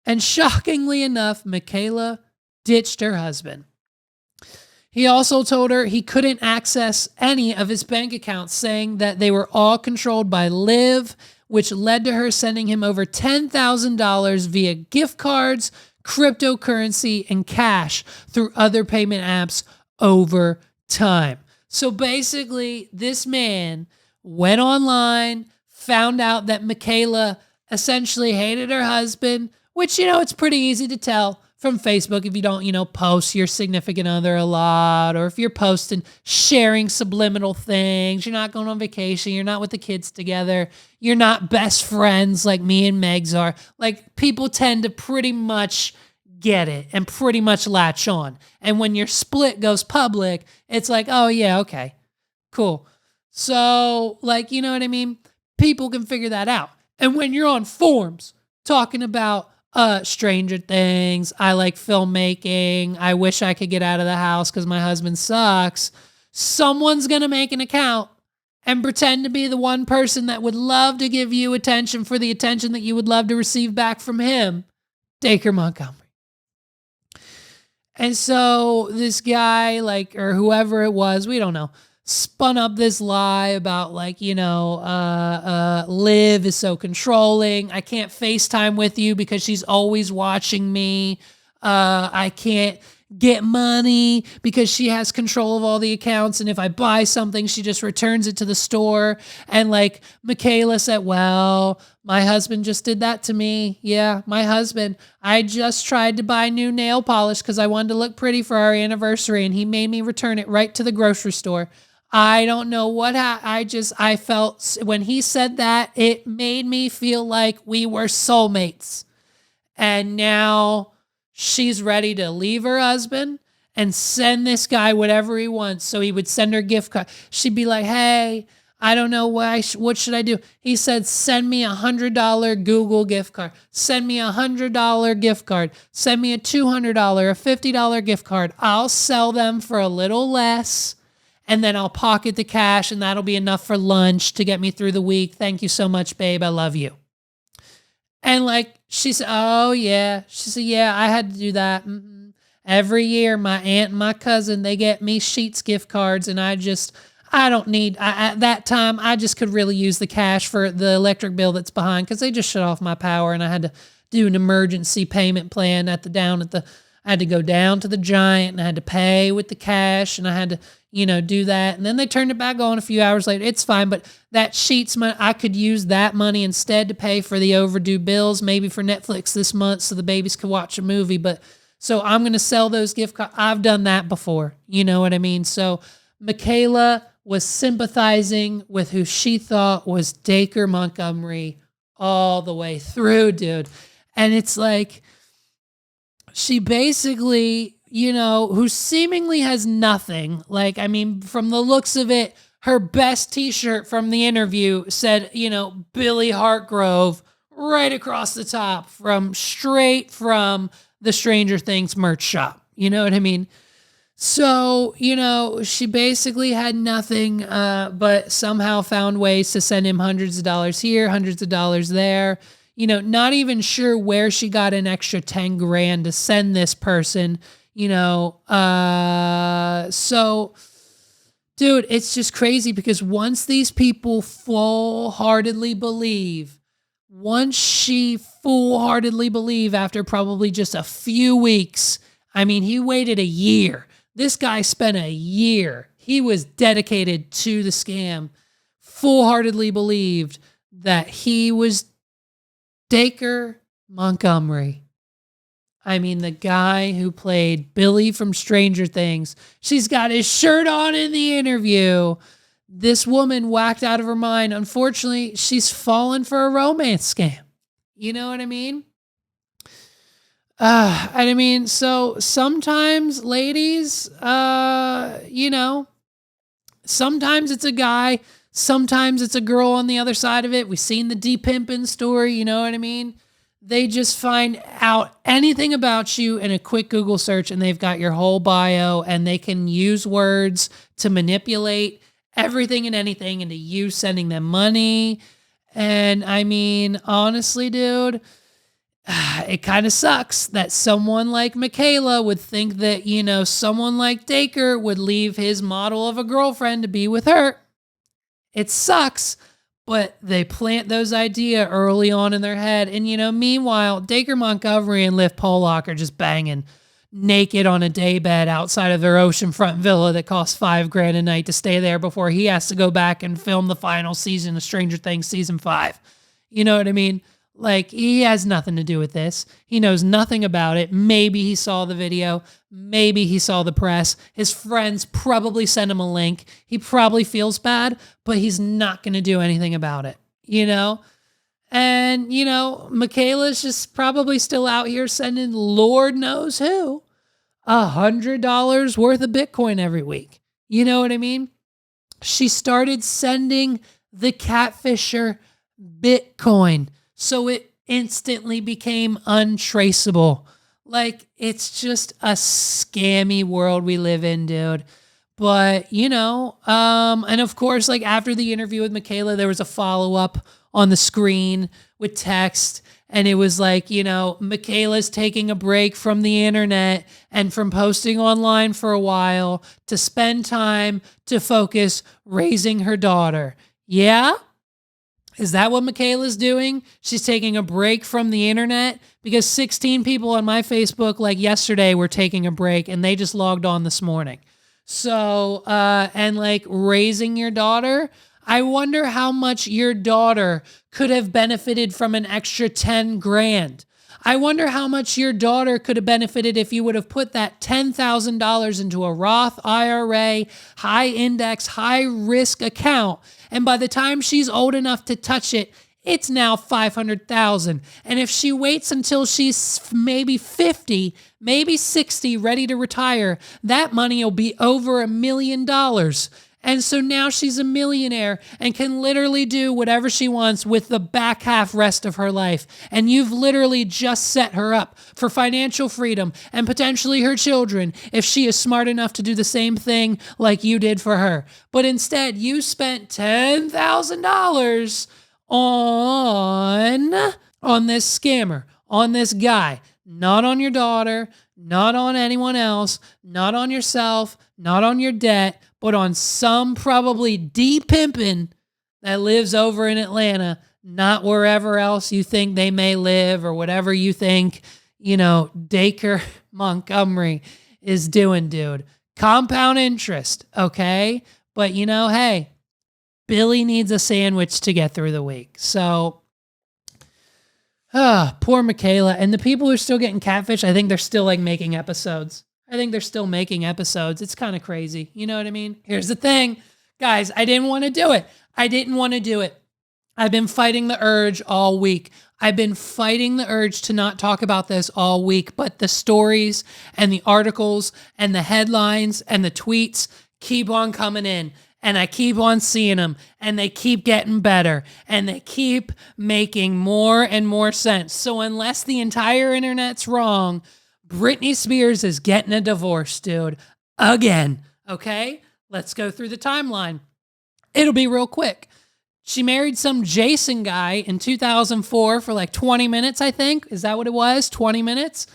And shockingly enough, McKayla ditched her husband. He also told her he couldn't access any of his bank accounts, saying that they were all controlled by Liv, which led to her sending him over $10,000 via gift cards, cryptocurrency, and cash through other payment apps over time. So basically, this man went online, found out that McKayla essentially hated her husband, which, it's pretty easy to tell from Facebook if you don't, post your significant other a lot, or if you're posting, sharing subliminal things, you're not going on vacation, you're not with the kids together, you're not best friends like me and Megs are. Like, people tend to pretty much get it and pretty much latch on. And when your split goes public, it's like, oh yeah, okay, cool. So, like, you know what I mean? People can figure that out. And when you're on forums talking about Stranger Things, I like filmmaking, I wish I could get out of the house because my husband sucks, someone's going to make an account and pretend to be the one person that would love to give you attention for the attention that you would love to receive back from him, Dacre Montgomery. And so this guy, like, or whoever it was, we don't know, spun up this lie about, like, you know, Liv is so controlling. I can't FaceTime with you because she's always watching me. I can't get money because she has control of all the accounts. And if I buy something, she just returns it to the store. And like McKayla said, well, my husband just did that to me. Yeah, my husband. I just tried to buy new nail polish because I wanted to look pretty for our anniversary, and he made me return it right to the grocery store. I don't know what I felt when he said that, it made me feel like we were soulmates. And now she's ready to leave her husband and send this guy whatever he wants. So he would send her gift card. She'd be like, hey, I don't know what should I do? He said, send me $100 Google gift card. Send me $100 gift card. Send me a $200, a $50 gift card. I'll sell them for a little less, and then I'll pocket the cash, and that'll be enough for lunch to get me through the week. Thank you so much, babe. I love you. And like, she said, oh yeah. She said, yeah, I had to do that. Mm-hmm. Every year, my aunt and my cousin, they get me Sheets gift cards, and at that time, I just could really use the cash for the electric bill that's behind, because they just shut off my power, and I had to do an emergency payment plan I had to go down to the Giant, and I had to pay with the cash, and I had to, do that. And then they turned it back on a few hours later. It's fine. But that Sheets money, I could use that money instead to pay for the overdue bills, maybe for Netflix this month so the babies could watch a movie. But so I'm going to sell those gift cards. I've done that before. You know what I mean? So McKayla was sympathizing with who she thought was Dacre Montgomery all the way through, dude. And it's like, she basically, who seemingly has nothing. Like, I mean, from the looks of it, her best t-shirt from the interview said, Billy Hargrove right across the top straight from the Stranger Things merch shop. You know what I mean? So, she basically had nothing, but somehow found ways to send him hundreds of dollars here, hundreds of dollars there. Not even sure where she got an extra 10 grand to send this person, so dude, it's just crazy, because once these people once she full-heartedly believed after probably just a few weeks, I mean, he waited a year. This guy spent a year. He was dedicated to the scam, full-heartedly believed that he was Dacre Montgomery. I mean, the guy who played Billy from Stranger Things. She's got his shirt on in the interview. This woman whacked out of her mind. Unfortunately, she's fallen for a romance scam. You know what I mean? So sometimes, ladies, sometimes it's a guy, sometimes it's a girl on the other side of it. We've seen the de-pimping story, you know what I mean? They just find out anything about you in a quick Google search, and they've got your whole bio, and they can use words to manipulate everything and anything into you sending them money. And I mean, honestly, dude, it kind of sucks that someone like McKayla would think that, someone like Dacre would leave his model of a girlfriend to be with her. It sucks. But they plant those ideas early on in their head. And, meanwhile, Dacre Montgomery and Liv Pollock are just banging naked on a daybed outside of their oceanfront villa that costs $5,000 a night to stay there before he has to go back and film the final season of Stranger Things season 5. You know what I mean? Like, he has nothing to do with this. He knows nothing about it. Maybe he saw the video. Maybe he saw the press. His friends probably sent him a link. He probably feels bad, but he's not going to do anything about it, And, McKayla's just probably still out here sending Lord knows who $100 worth of Bitcoin every week. You know what I mean? She started sending the Catfisher Bitcoin, so it instantly became untraceable. Like, it's just a scammy world we live in, dude. But, you know, and of course, like after the interview with McKayla, there was a follow-up on the screen with text. And it was like, you know, McKayla's taking a break from the internet and from posting online for a while to spend time to focus raising her daughter. Yeah? Is that what McKayla's doing? She's taking a break from the internet? Because 16 people on my Facebook, like yesterday, were taking a break and they just logged on this morning. So, and like raising your daughter, I wonder how much your daughter could have benefited from an extra 10 grand. I wonder how much your daughter could have benefited if you would have put that $10,000 into a Roth IRA, high index, high risk account. And by the time she's old enough to touch it, it's now $500,000. And if she waits until she's maybe 50, maybe 60, ready to retire, that money will be over $1 million. And so now she's a millionaire and can literally do whatever she wants with the back half rest of her life. And you've literally just set her up for financial freedom and potentially her children if she is smart enough to do the same thing like you did for her. But instead, you spent $10,000 on this scammer, on this guy, not on your daughter, not on anyone else, not on yourself, not on your debt, but on some probably D-pimpin' that lives over in Atlanta, not wherever else you think they may live or whatever you think, you know, Dacre Montgomery is doing, dude. Compound interest, okay? But, you know, hey, Billy needs a sandwich to get through the week. So, poor McKayla. And the people who are still getting catfish, I think they're still like making episodes. It's kind of crazy. You know what I mean? Here's the thing, guys. I didn't want to do it. I've been fighting the urge all week. I've been fighting the urge to not talk about this all week, but the stories and the articles and the headlines and the tweets keep on coming in. And I keep on seeing them, and they keep getting better, and they keep making more and more sense. So unless the entire internet's wrong, Britney Spears is getting a divorce, dude. Again, okay? Let's go through the timeline. It'll be real quick. She married some Jason guy in 2004 for like 20 minutes, I think. Is that what it was? 20 minutes?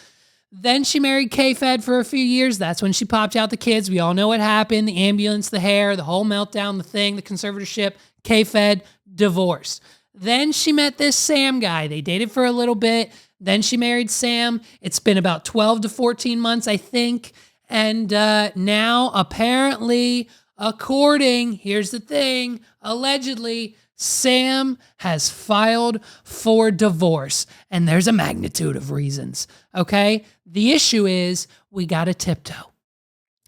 Then she married K-Fed for a few years. That's when she popped out the kids. We all know what happened. The ambulance, the hair, the whole meltdown, the thing, the conservatorship, K-Fed, divorced. Then she met this Sam guy. They dated for a little bit. Then she married Sam. It's been about 12 to 14 months, I think. And now, apparently, here's the thing, allegedly, Sam has filed for divorce. And there's a magnitude of reasons, okay? The issue is we got to tiptoe.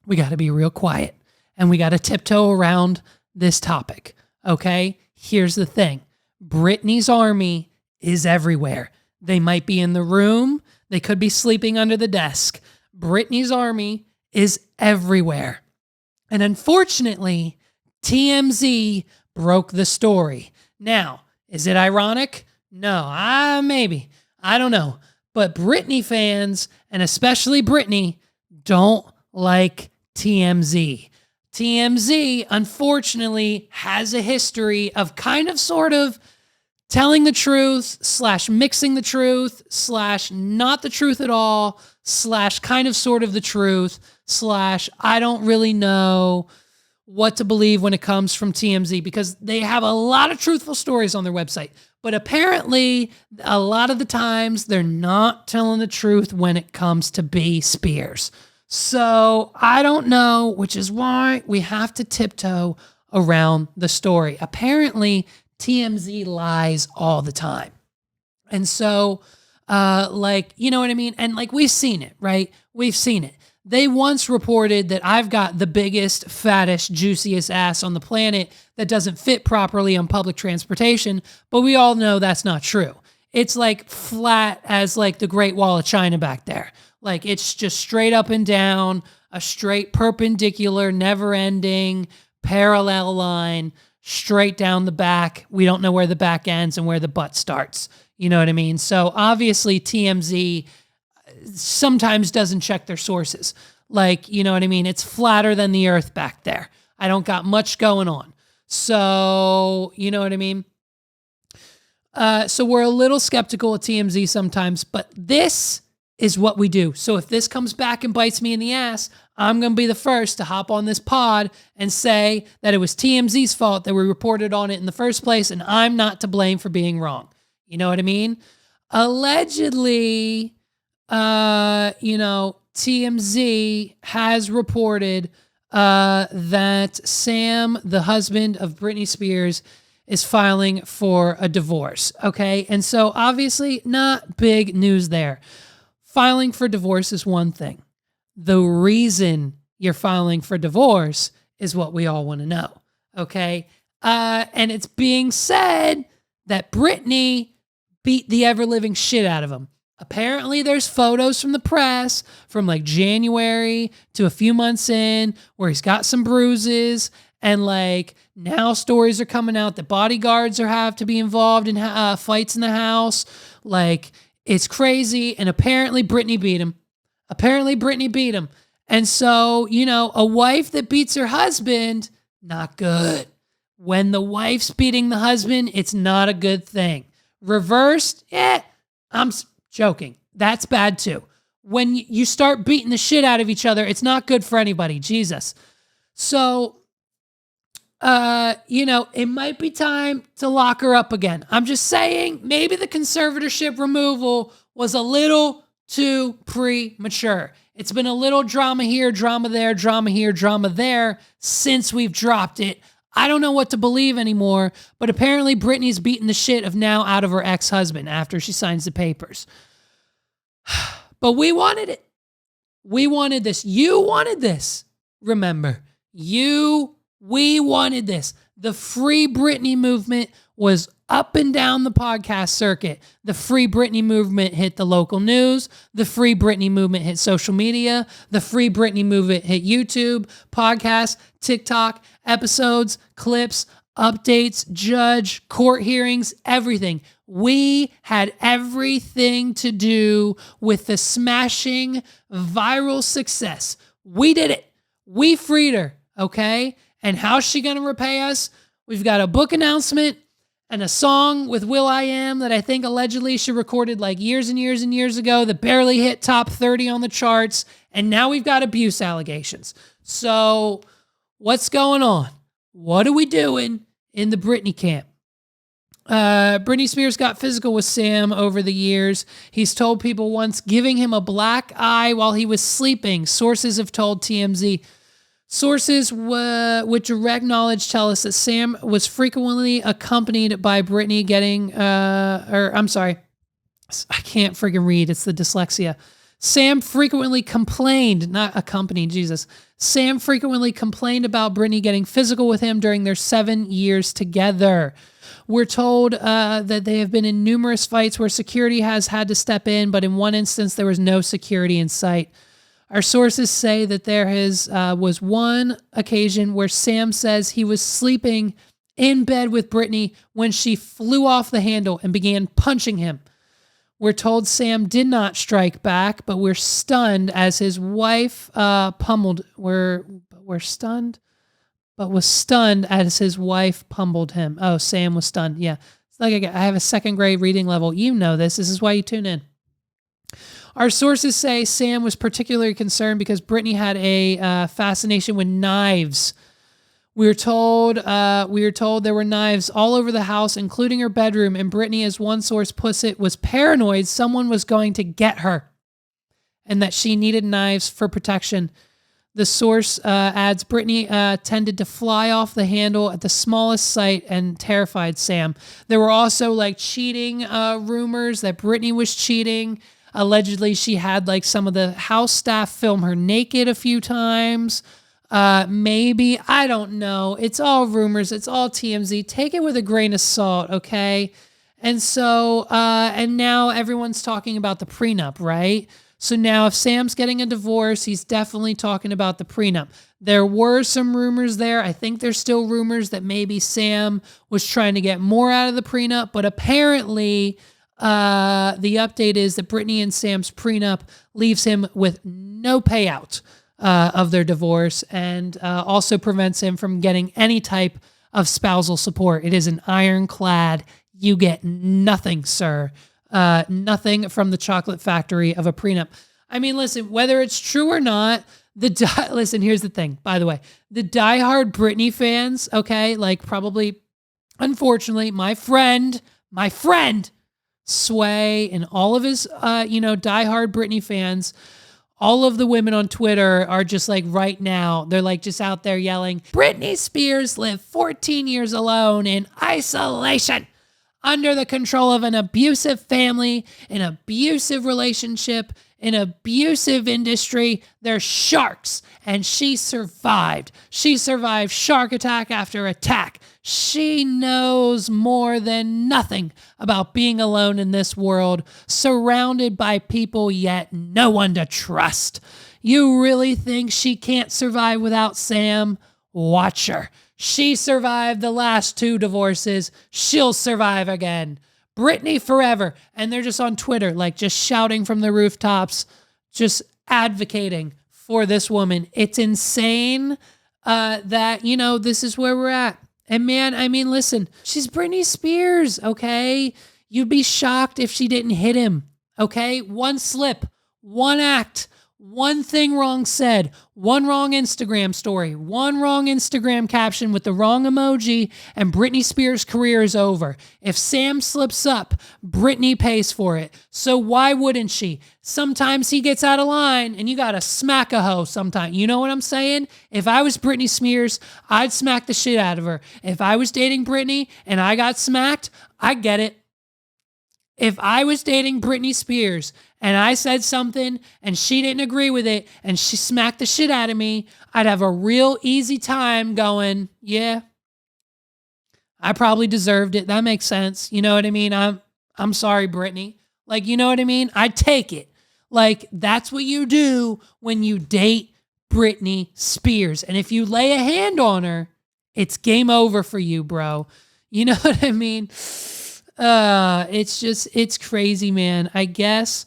We got to be real quiet. And we got to tiptoe around this topic, okay? Here's the thing. Britney's army is everywhere. They might be in the room. They could be sleeping under the desk. Britney's army is everywhere. And unfortunately, TMZ broke the story. Now, is it ironic? No, maybe. I don't know. But Britney fans, and especially Britney, don't like TMZ. TMZ, unfortunately, has a history of kind of sort of telling the truth / mixing the truth / not the truth at all / kind of sort of the truth / I don't really know what to believe when it comes from TMZ, because they have a lot of truthful stories on their website. But apparently, a lot of the times, they're not telling the truth when it comes to B. Spears. So I don't know, which is why we have to tiptoe around the story. Apparently, TMZ lies all the time. And so, you know what I mean? And like, we've seen it, right? We've seen it. They once reported that I've got the biggest, fattest, juiciest ass on the planet that doesn't fit properly on public transportation, but we all know that's not true. It's like flat as like the Great Wall of China back there. Like, it's just straight up and down, a straight perpendicular, never-ending, parallel line, straight down the back. We don't know where the back ends and where the butt starts. You know what I mean? So obviously TMZ sometimes doesn't check their sources. Like, you know what I mean? It's flatter than the earth back there. I don't got much going on. So, you know what I mean? So we're a little skeptical of TMZ sometimes, but this is what we do. So if this comes back and bites me in the ass, I'm going to be the first to hop on this pod and say that it was TMZ's fault that we reported on it in the first place, and I'm not to blame for being wrong. You know what I mean? Allegedly, TMZ has reported that Sam, the husband of Britney Spears, is filing for a divorce. Okay. And so obviously not big news there. Filing for divorce is one thing. The reason you're filing for divorce is what we all want to know. Okay. And it's being said that Britney beat the ever-living shit out of him. Apparently there's photos from the press from like January to a few months in where he's got some bruises, and like now stories are coming out that bodyguards have to be involved in fights in the house. Like it's crazy. And apparently Britney beat him. And so, a wife that beats her husband, not good. When the wife's beating the husband, it's not a good thing. Reversed, I'm joking. That's bad too. When you start beating the shit out of each other, it's not good for anybody. Jesus. So, it might be time to lock her up again. I'm just saying maybe the conservatorship removal was a little too premature. It's been a little drama here, drama there, drama here, drama there since we've dropped it. I don't know what to believe anymore, but apparently Britney's beating the shit out of her ex-husband after she signs the papers. But we wanted it. We wanted this. You wanted this. Remember, we wanted this. The Free Britney movement was up and down the podcast circuit. The Free Britney movement hit the local news. The Free Britney movement hit social media. The Free Britney movement hit YouTube, podcasts, TikTok, episodes, clips, updates, judge, court hearings, everything. We had everything to do with the smashing viral success. We did it. We freed her, okay? And how's she going to repay us? We've got a book announcement and a song with will.i.am that I think allegedly she recorded like years and years and years ago that barely hit top 30 on the charts. And now we've got abuse allegations. So what's going on? What are we doing in the Britney camp? Britney Spears got physical with Sam over the years. He's told people once giving him a black eye while he was sleeping. Sources have told TMZ. Sources with direct knowledge tell us that Sam was frequently accompanied by Britney I can't friggin' read. It's the dyslexia. Sam frequently complained, not accompanied, Jesus. Sam frequently complained about Britney getting physical with him during their 7 years together. We're told that they have been in numerous fights where security has had to step in, but in one instance, there was no security in sight. Our sources say that there was one occasion where Sam says he was sleeping in bed with Britney when she flew off the handle and began punching him. We're told Sam did not strike back, but we're stunned as his wife pummeled. We're stunned, but was stunned as his wife pummeled him. Oh, Sam was stunned. Yeah, it's like I have a second grade reading level. You know this. This is why you tune in. Our sources say Sam was particularly concerned because Britney had a fascination with knives. We were told there were knives all over the house, including her bedroom, and Britney, as one source puts it, was paranoid someone was going to get her and that she needed knives for protection. The source adds Britney tended to fly off the handle at the smallest sight and terrified Sam. There were also like cheating rumors that Britney was cheating. Allegedly, she had like some of the house staff film her naked a few times. Maybe, I don't know. It's all rumors. It's all TMZ. Take it with a grain of salt, okay? And so, and now everyone's talking about the prenup, right? So now if Sam's getting a divorce, he's definitely talking about the prenup. There were some rumors there. I think there's still rumors that maybe Sam was trying to get more out of the prenup, but apparently the update is that Britney and Sam's prenup leaves him with no payout. of their divorce, and also prevents him from getting any type of spousal support. It is an ironclad. You get nothing, sir. Nothing from the chocolate factory of a prenup. I mean, listen, whether it's true or not, listen, here's the thing, by the way. The diehard Britney fans, okay, like probably, unfortunately, my friend, Sway, and all of his, diehard Britney fans, all of the women on Twitter are just like right now, they're like just out there yelling, Britney Spears lived 14 years alone in isolation under the control of an abusive family, an abusive relationship, an abusive industry. They're sharks, and she survived. She survived shark attack after attack. She knows more than nothing about being alone in this world, surrounded by people yet no one to trust. You really think she can't survive without Sam? Watch her. She survived the last 2 divorces. She'll survive again. Britney forever. And they're just on Twitter, like just shouting from the rooftops, just advocating for this woman. It's insane that, this is where we're at. And man, I mean, listen, she's Britney Spears, okay? You'd be shocked if she didn't hit him, okay? One slip, one act, one thing wrong said, one wrong Instagram story, one wrong Instagram caption with the wrong emoji, and Britney Spears' career is over. If Sam slips up, Britney pays for it. So why wouldn't she? Sometimes he gets out of line, and you gotta smack a hoe sometime. You know what I'm saying? If I was Britney Spears, I'd smack the shit out of her. If I was dating Britney and I got smacked, I get it. If I was dating Britney Spears and I said something and she didn't agree with it and she smacked the shit out of me, I'd have a real easy time going, yeah, I probably deserved it. That makes sense. You know what I mean? I'm sorry, Britney. Like, you know what I mean? I'd take it. Like, that's what you do when you date Britney Spears. And if you lay a hand on her, it's game over for you, bro. You know what I mean? It's crazy, man. I guess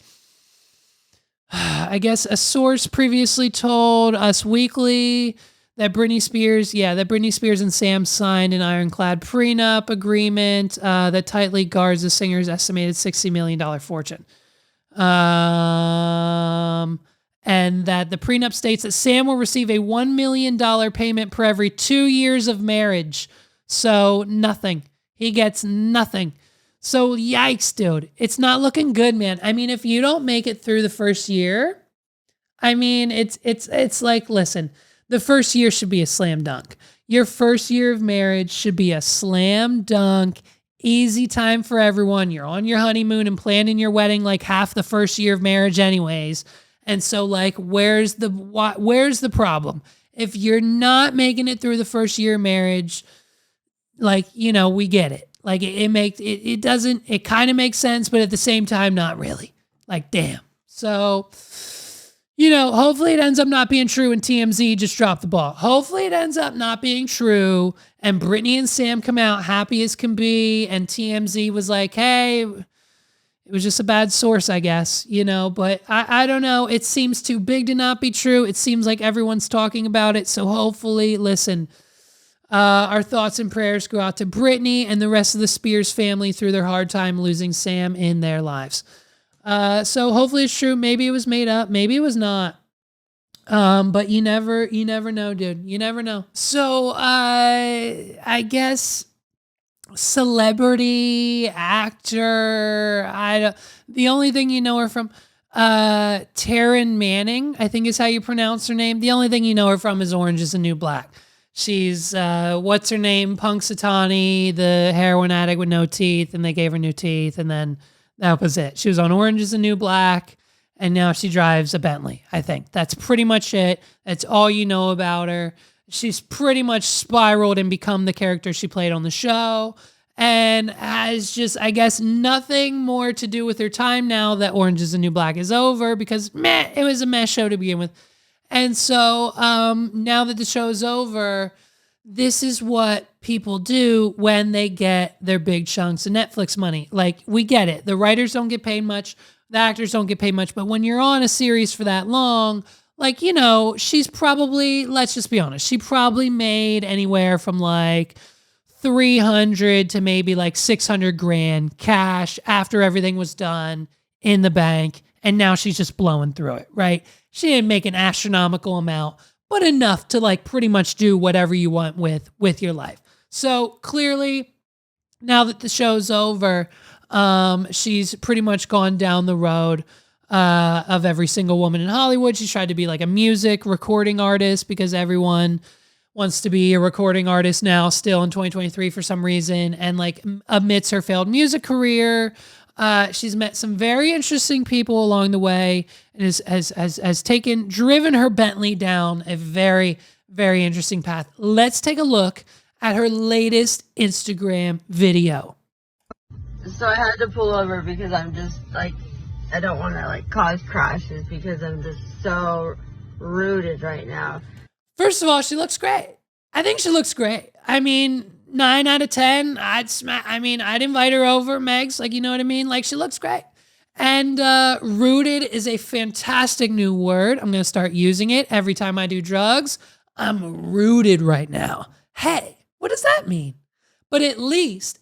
a source previously told Us Weekly that Britney Spears and Sam signed an ironclad prenup agreement that tightly guards the singer's estimated $60 million fortune. And that the prenup states that Sam will receive a $1 million payment per every 2 years of marriage. So nothing. He gets nothing. So yikes, dude. It's not looking good, man. I mean, if you don't make it through the first year, I mean, it's like, listen, the first year should be a slam dunk. Your first year of marriage should be a slam dunk, easy time for everyone. You're on your honeymoon and planning your wedding like half the first year of marriage anyways. And so like, where's the problem? If you're not making it through the first year of marriage, like, we get it. Like it kind of makes sense, but at the same time, not really. Like, damn. So, hopefully it ends up not being true and TMZ just dropped the ball. Hopefully it ends up not being true and Britney and Sam come out happy as can be and TMZ was like, hey, it was just a bad source, I guess, but I don't know. It seems too big to not be true. It seems like everyone's talking about it. So hopefully, listen, our thoughts and prayers go out to Britney and the rest of the Spears family through their hard time losing Sam in their lives. So hopefully it's true. Maybe it was made up. Maybe it was not. But you never know, dude. You never know. So, I guess celebrity, actor, the only thing you know her from, Taryn Manning, I think is how you pronounce her name. The only thing you know her from is Orange is the New Black. She's, what's her name? Punxsutawney, the heroin addict with no teeth, and they gave her new teeth, and then that was it. She was on Orange is the New Black, and now she drives a Bentley, I think. That's pretty much it. That's all you know about her. She's pretty much spiraled and become the character she played on the show, and has just, I guess, nothing more to do with her time now that Orange is the New Black is over, because, it was a mess show to begin with. And so now that the show's over, this is what people do when they get their big chunks of Netflix money. Like, we get it. The writers don't get paid much. The actors don't get paid much. But when you're on a series for that long, Like, you know, she's probably, let's just be honest, she probably made anywhere from like 300 to maybe like 600 grand cash after everything was done in the bank. And now she's just blowing through it, right? She didn't make an astronomical amount, but enough to like pretty much do whatever you want with your life. So clearly, now that the show's over, she's pretty much gone down the road of every single woman in Hollywood. She's tried to be like a music recording artist because everyone wants to be a recording artist now, still in 2023 for some reason. And like amidst her failed music career, she's met some very interesting people along the way and has driven her Bentley down a very, very interesting path. Let's take a look at her latest Instagram video. So I had to pull over because I'm just like, I don't want to like cause crashes because I'm just so rooted right now. First of all, she looks great. I think she looks great. I mean, 9 out of 10. I'd invite her over, Megs. Like, you know what I mean? Like, she looks great. And rooted is a fantastic new word. I'm going to start using it every time I do drugs. I'm rooted right now. Hey, what does that mean? But at least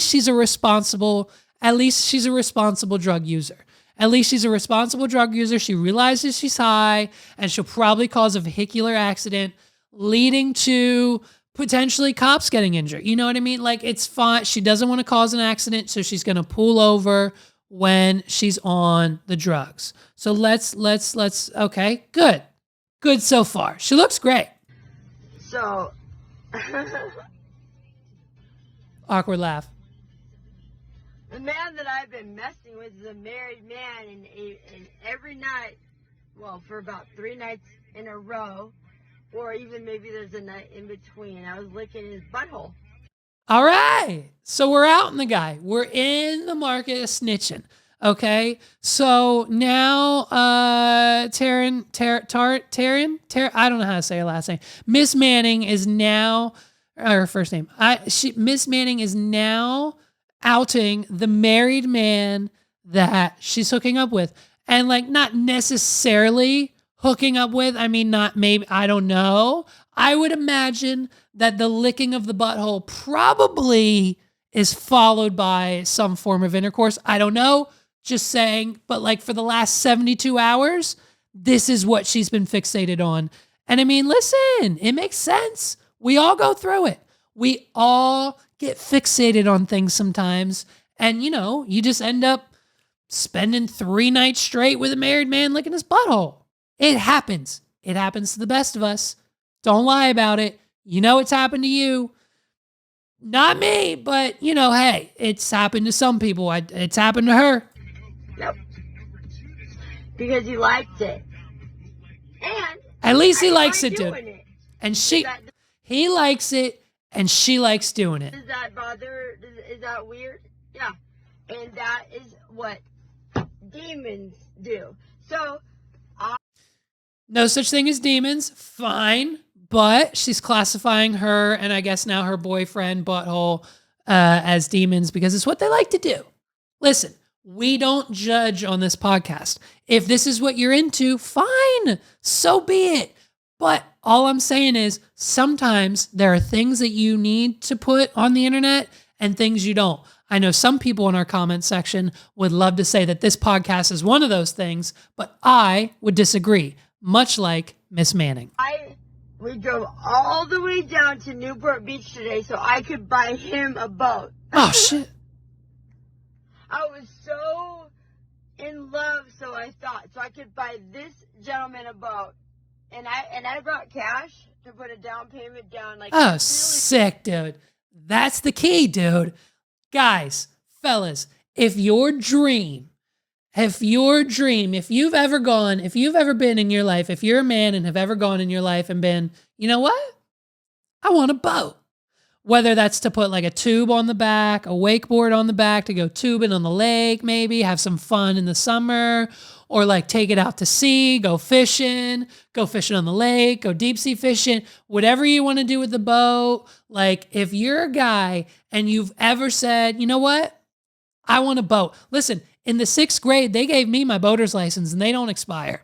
she's a responsible drug user. At least she's a responsible drug user. She realizes she's high and she'll probably cause a vehicular accident leading to potentially cops getting injured. You know what I mean? Like, it's fine. She doesn't want to cause an accident, so she's going to pull over when she's on the drugs. So let's okay, good. Good so far. She looks great. So Awkward laugh. the man that I've been messing with is a married man, and every night, well, for about 3 nights in a row, or even maybe there's a night in between, I was licking his butthole. All right. So we're out in the guy. We're in the market of snitching. Okay. So now, Taryn, I don't know how to say her last name. Miss Manning is now, her first name. Miss Manning is now outing the married man that she's hooking up with. And like, not necessarily hooking up with. I mean, not maybe, I don't know. I would imagine that the licking of the butthole probably is followed by some form of intercourse. I don't know. Just saying. But like for the last 72 hours, this is what she's been fixated on. And I mean, listen, it makes sense. We all go through it. We all get fixated on things sometimes. And, you know, you just end up spending 3 nights straight with a married man licking his butthole. It happens. It happens to the best of us. Don't lie about it. You know it's happened to you. Not me, but, you know, hey, it's happened to some people. It's happened to her. Nope. Because he liked it. And at least he likes it, dude. It. And he likes it, and she likes doing it. Does that bother? Is that weird? Yeah. And that is what demons do. So, no such thing as demons. Fine. But she's classifying her and I guess now her boyfriend butthole as demons because it's what they like to do. Listen, we don't judge on this podcast. If this is what you're into, fine. So be it. But all I'm saying is sometimes there are things that you need to put on the internet and things you don't. I know some people in our comment section would love to say that this podcast is one of those things, but I would disagree, much like Miss Manning. We drove all the way down to Newport Beach today so I could buy him a boat. Oh, shit. I was so in love, so I thought. So I could buy this gentleman a boat. And I brought cash to put a down payment down. Like, oh, really sick, dude. That's the key, dude. Guys, fellas, if you've ever been in your life, if you're a man and have ever gone in your life and been, you know what? I want a boat. Whether that's to put like a tube on the back, a wakeboard on the back, to go tubing on the lake, maybe have some fun in the summer, or like take it out to sea, go fishing on the lake, go deep sea fishing, whatever you want to do with the boat. Like if you're a guy and you've ever said, you know what? I want a boat. Listen, in the 6th grade, they gave me my boater's license and they don't expire.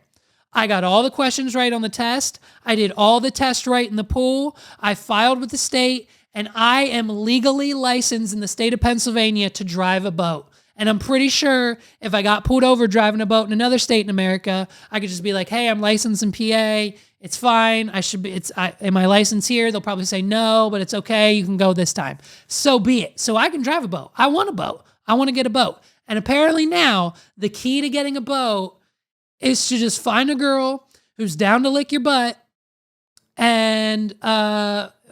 I got all the questions right on the test. I did all the tests right in the pool. I filed with the state, and I am legally licensed in the state of Pennsylvania to drive a boat. And I'm pretty sure if I got pulled over driving a boat in another state in America, I could just be like, hey, I'm licensed in PA. It's fine. Am I licensed here? They'll probably say no, but it's okay. You can go this time. So be it. So I can drive a boat. I want a boat. I want to get a boat. And apparently now the key to getting a boat is to just find a girl who's down to lick your butt, and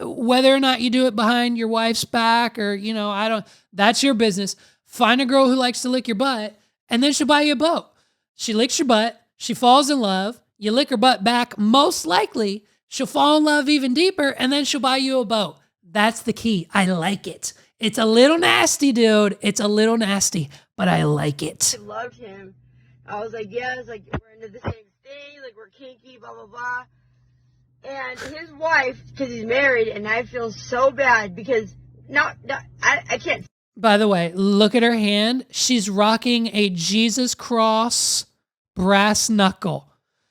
whether or not you do it behind your wife's back or, that's your business. Find a girl who likes to lick your butt, and then she'll buy you a boat. She licks your butt. She falls in love. You lick her butt back. Most likely, she'll fall in love even deeper, and then she'll buy you a boat. That's the key. I like it. It's a little nasty, dude. It's a little nasty, but I like it. I loved him. I was like, yes, like we're into the same thing, like we're kinky, blah, blah, blah. And his wife, because he's married, and I feel so bad because I can't. By the way, look at her hand. She's rocking a Jesus cross brass knuckle.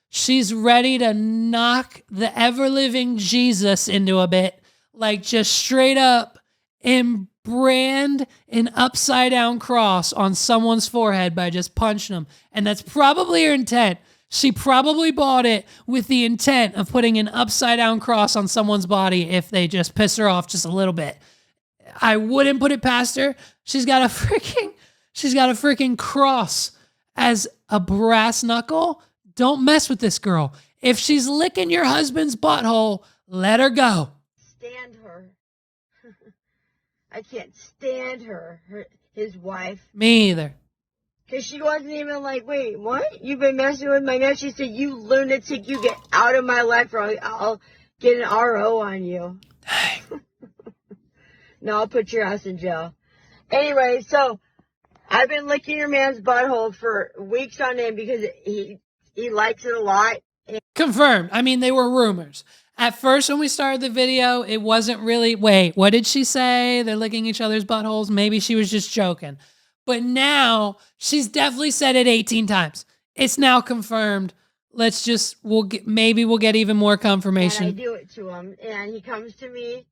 She's ready to knock the ever-living Jesus into a bit, like just straight up and brand an upside-down cross on someone's forehead by just punching them. And that's probably her intent. She probably bought it with the intent of putting an upside-down cross on someone's body if they just piss her off just a little bit. I wouldn't put it past her. She's got a freaking cross as a brass knuckle. Don't mess with this girl. If she's licking your husband's butthole, let her go. Stand her. I can't stand his wife. Me either. Because she wasn't even like, wait, what? You've been messing with my nut? She said, you lunatic, you get out of my life or I'll get an RO on you. Dang. No, I'll put your ass in jail. Anyway, so I've been licking your man's butthole for weeks on end because he likes it a lot. Confirmed. I mean, they were rumors. At first, when we started the video, it wasn't really, wait, what did she say? They're licking each other's buttholes. Maybe she was just joking. But now, she's definitely said it 18 times. It's now confirmed. Maybe we'll get even more confirmation. And I do it to him, and he comes to me,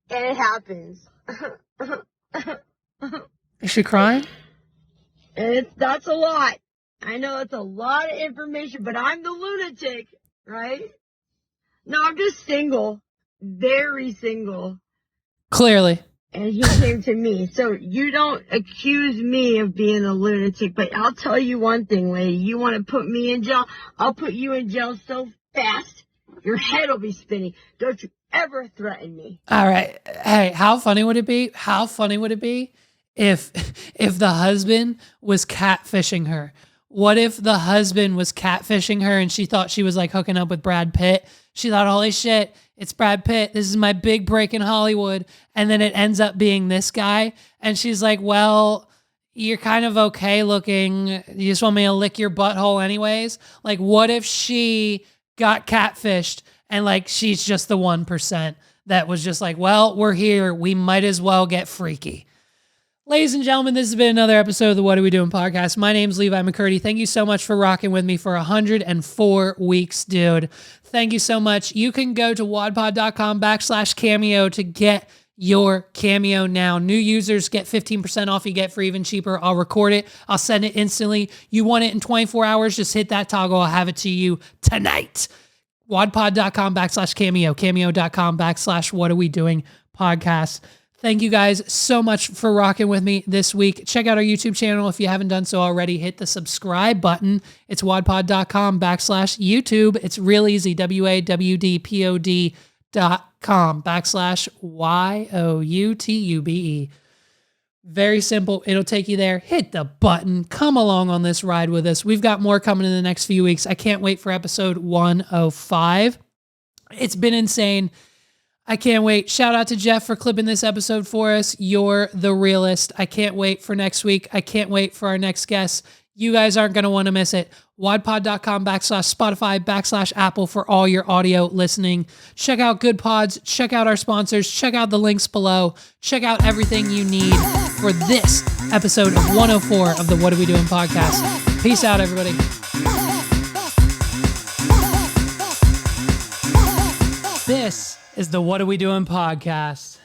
and it happens. Is she crying? And that's a lot. I know it's a lot of information, but I'm the lunatic, right? No, I'm just single. Very single. Clearly. And he came to me. So you don't accuse me of being a lunatic, but I'll tell you one thing, lady. You want to put me in jail? I'll put you in jail so fast, your head will be spinning. Don't you ever threaten me. All right. Hey, how funny would it be? How funny would it be if the husband was catfishing her? What if the husband was catfishing her and she thought she was like hooking up with Brad Pitt? She thought, holy shit, it's Brad Pitt. This is my big break in Hollywood. And then it ends up being this guy. And she's like, well, you're kind of okay looking. You just want me to lick your butthole anyways? Like, what if she got catfished and like she's just the 1% that was just like, well, we're here. We might as well get freaky. Ladies and gentlemen, this has been another episode of the What Are We Doing podcast. My name's Levi McCurdy. Thank you so much for rocking with me for 104 weeks, dude. Thank you so much. You can go to wadpod.com/cameo to get your Cameo now. New users get 15% off. You get for even cheaper. I'll record it. I'll send it instantly. You want it in 24 hours? Just hit that toggle. I'll have it to you tonight. wadpod.com/cameo. Cameo.com/What Are We Doing podcast. Thank you guys so much for rocking with me this week. Check out our YouTube channel if you haven't done so already. Hit the subscribe button. It's wadpod.com/YouTube. It's real easy. WAWDPOD.com/YOUTUBE. Very simple. It'll take you there. Hit the button. Come along on this ride with us. We've got more coming in the next few weeks. I can't wait for episode 105. It's been insane. I can't wait. Shout out to Jeff for clipping this episode for us. You're the realest. I can't wait for next week. I can't wait for our next guest. You guys aren't going to want to miss it. wadpod.com/Spotify/Apple for all your audio listening. Check out Good Pods. Check out our sponsors. Check out the links below. Check out everything you need for this episode of 104 of the What Are We Doing podcast. Peace out, everybody. This is the What Are We Doing podcast.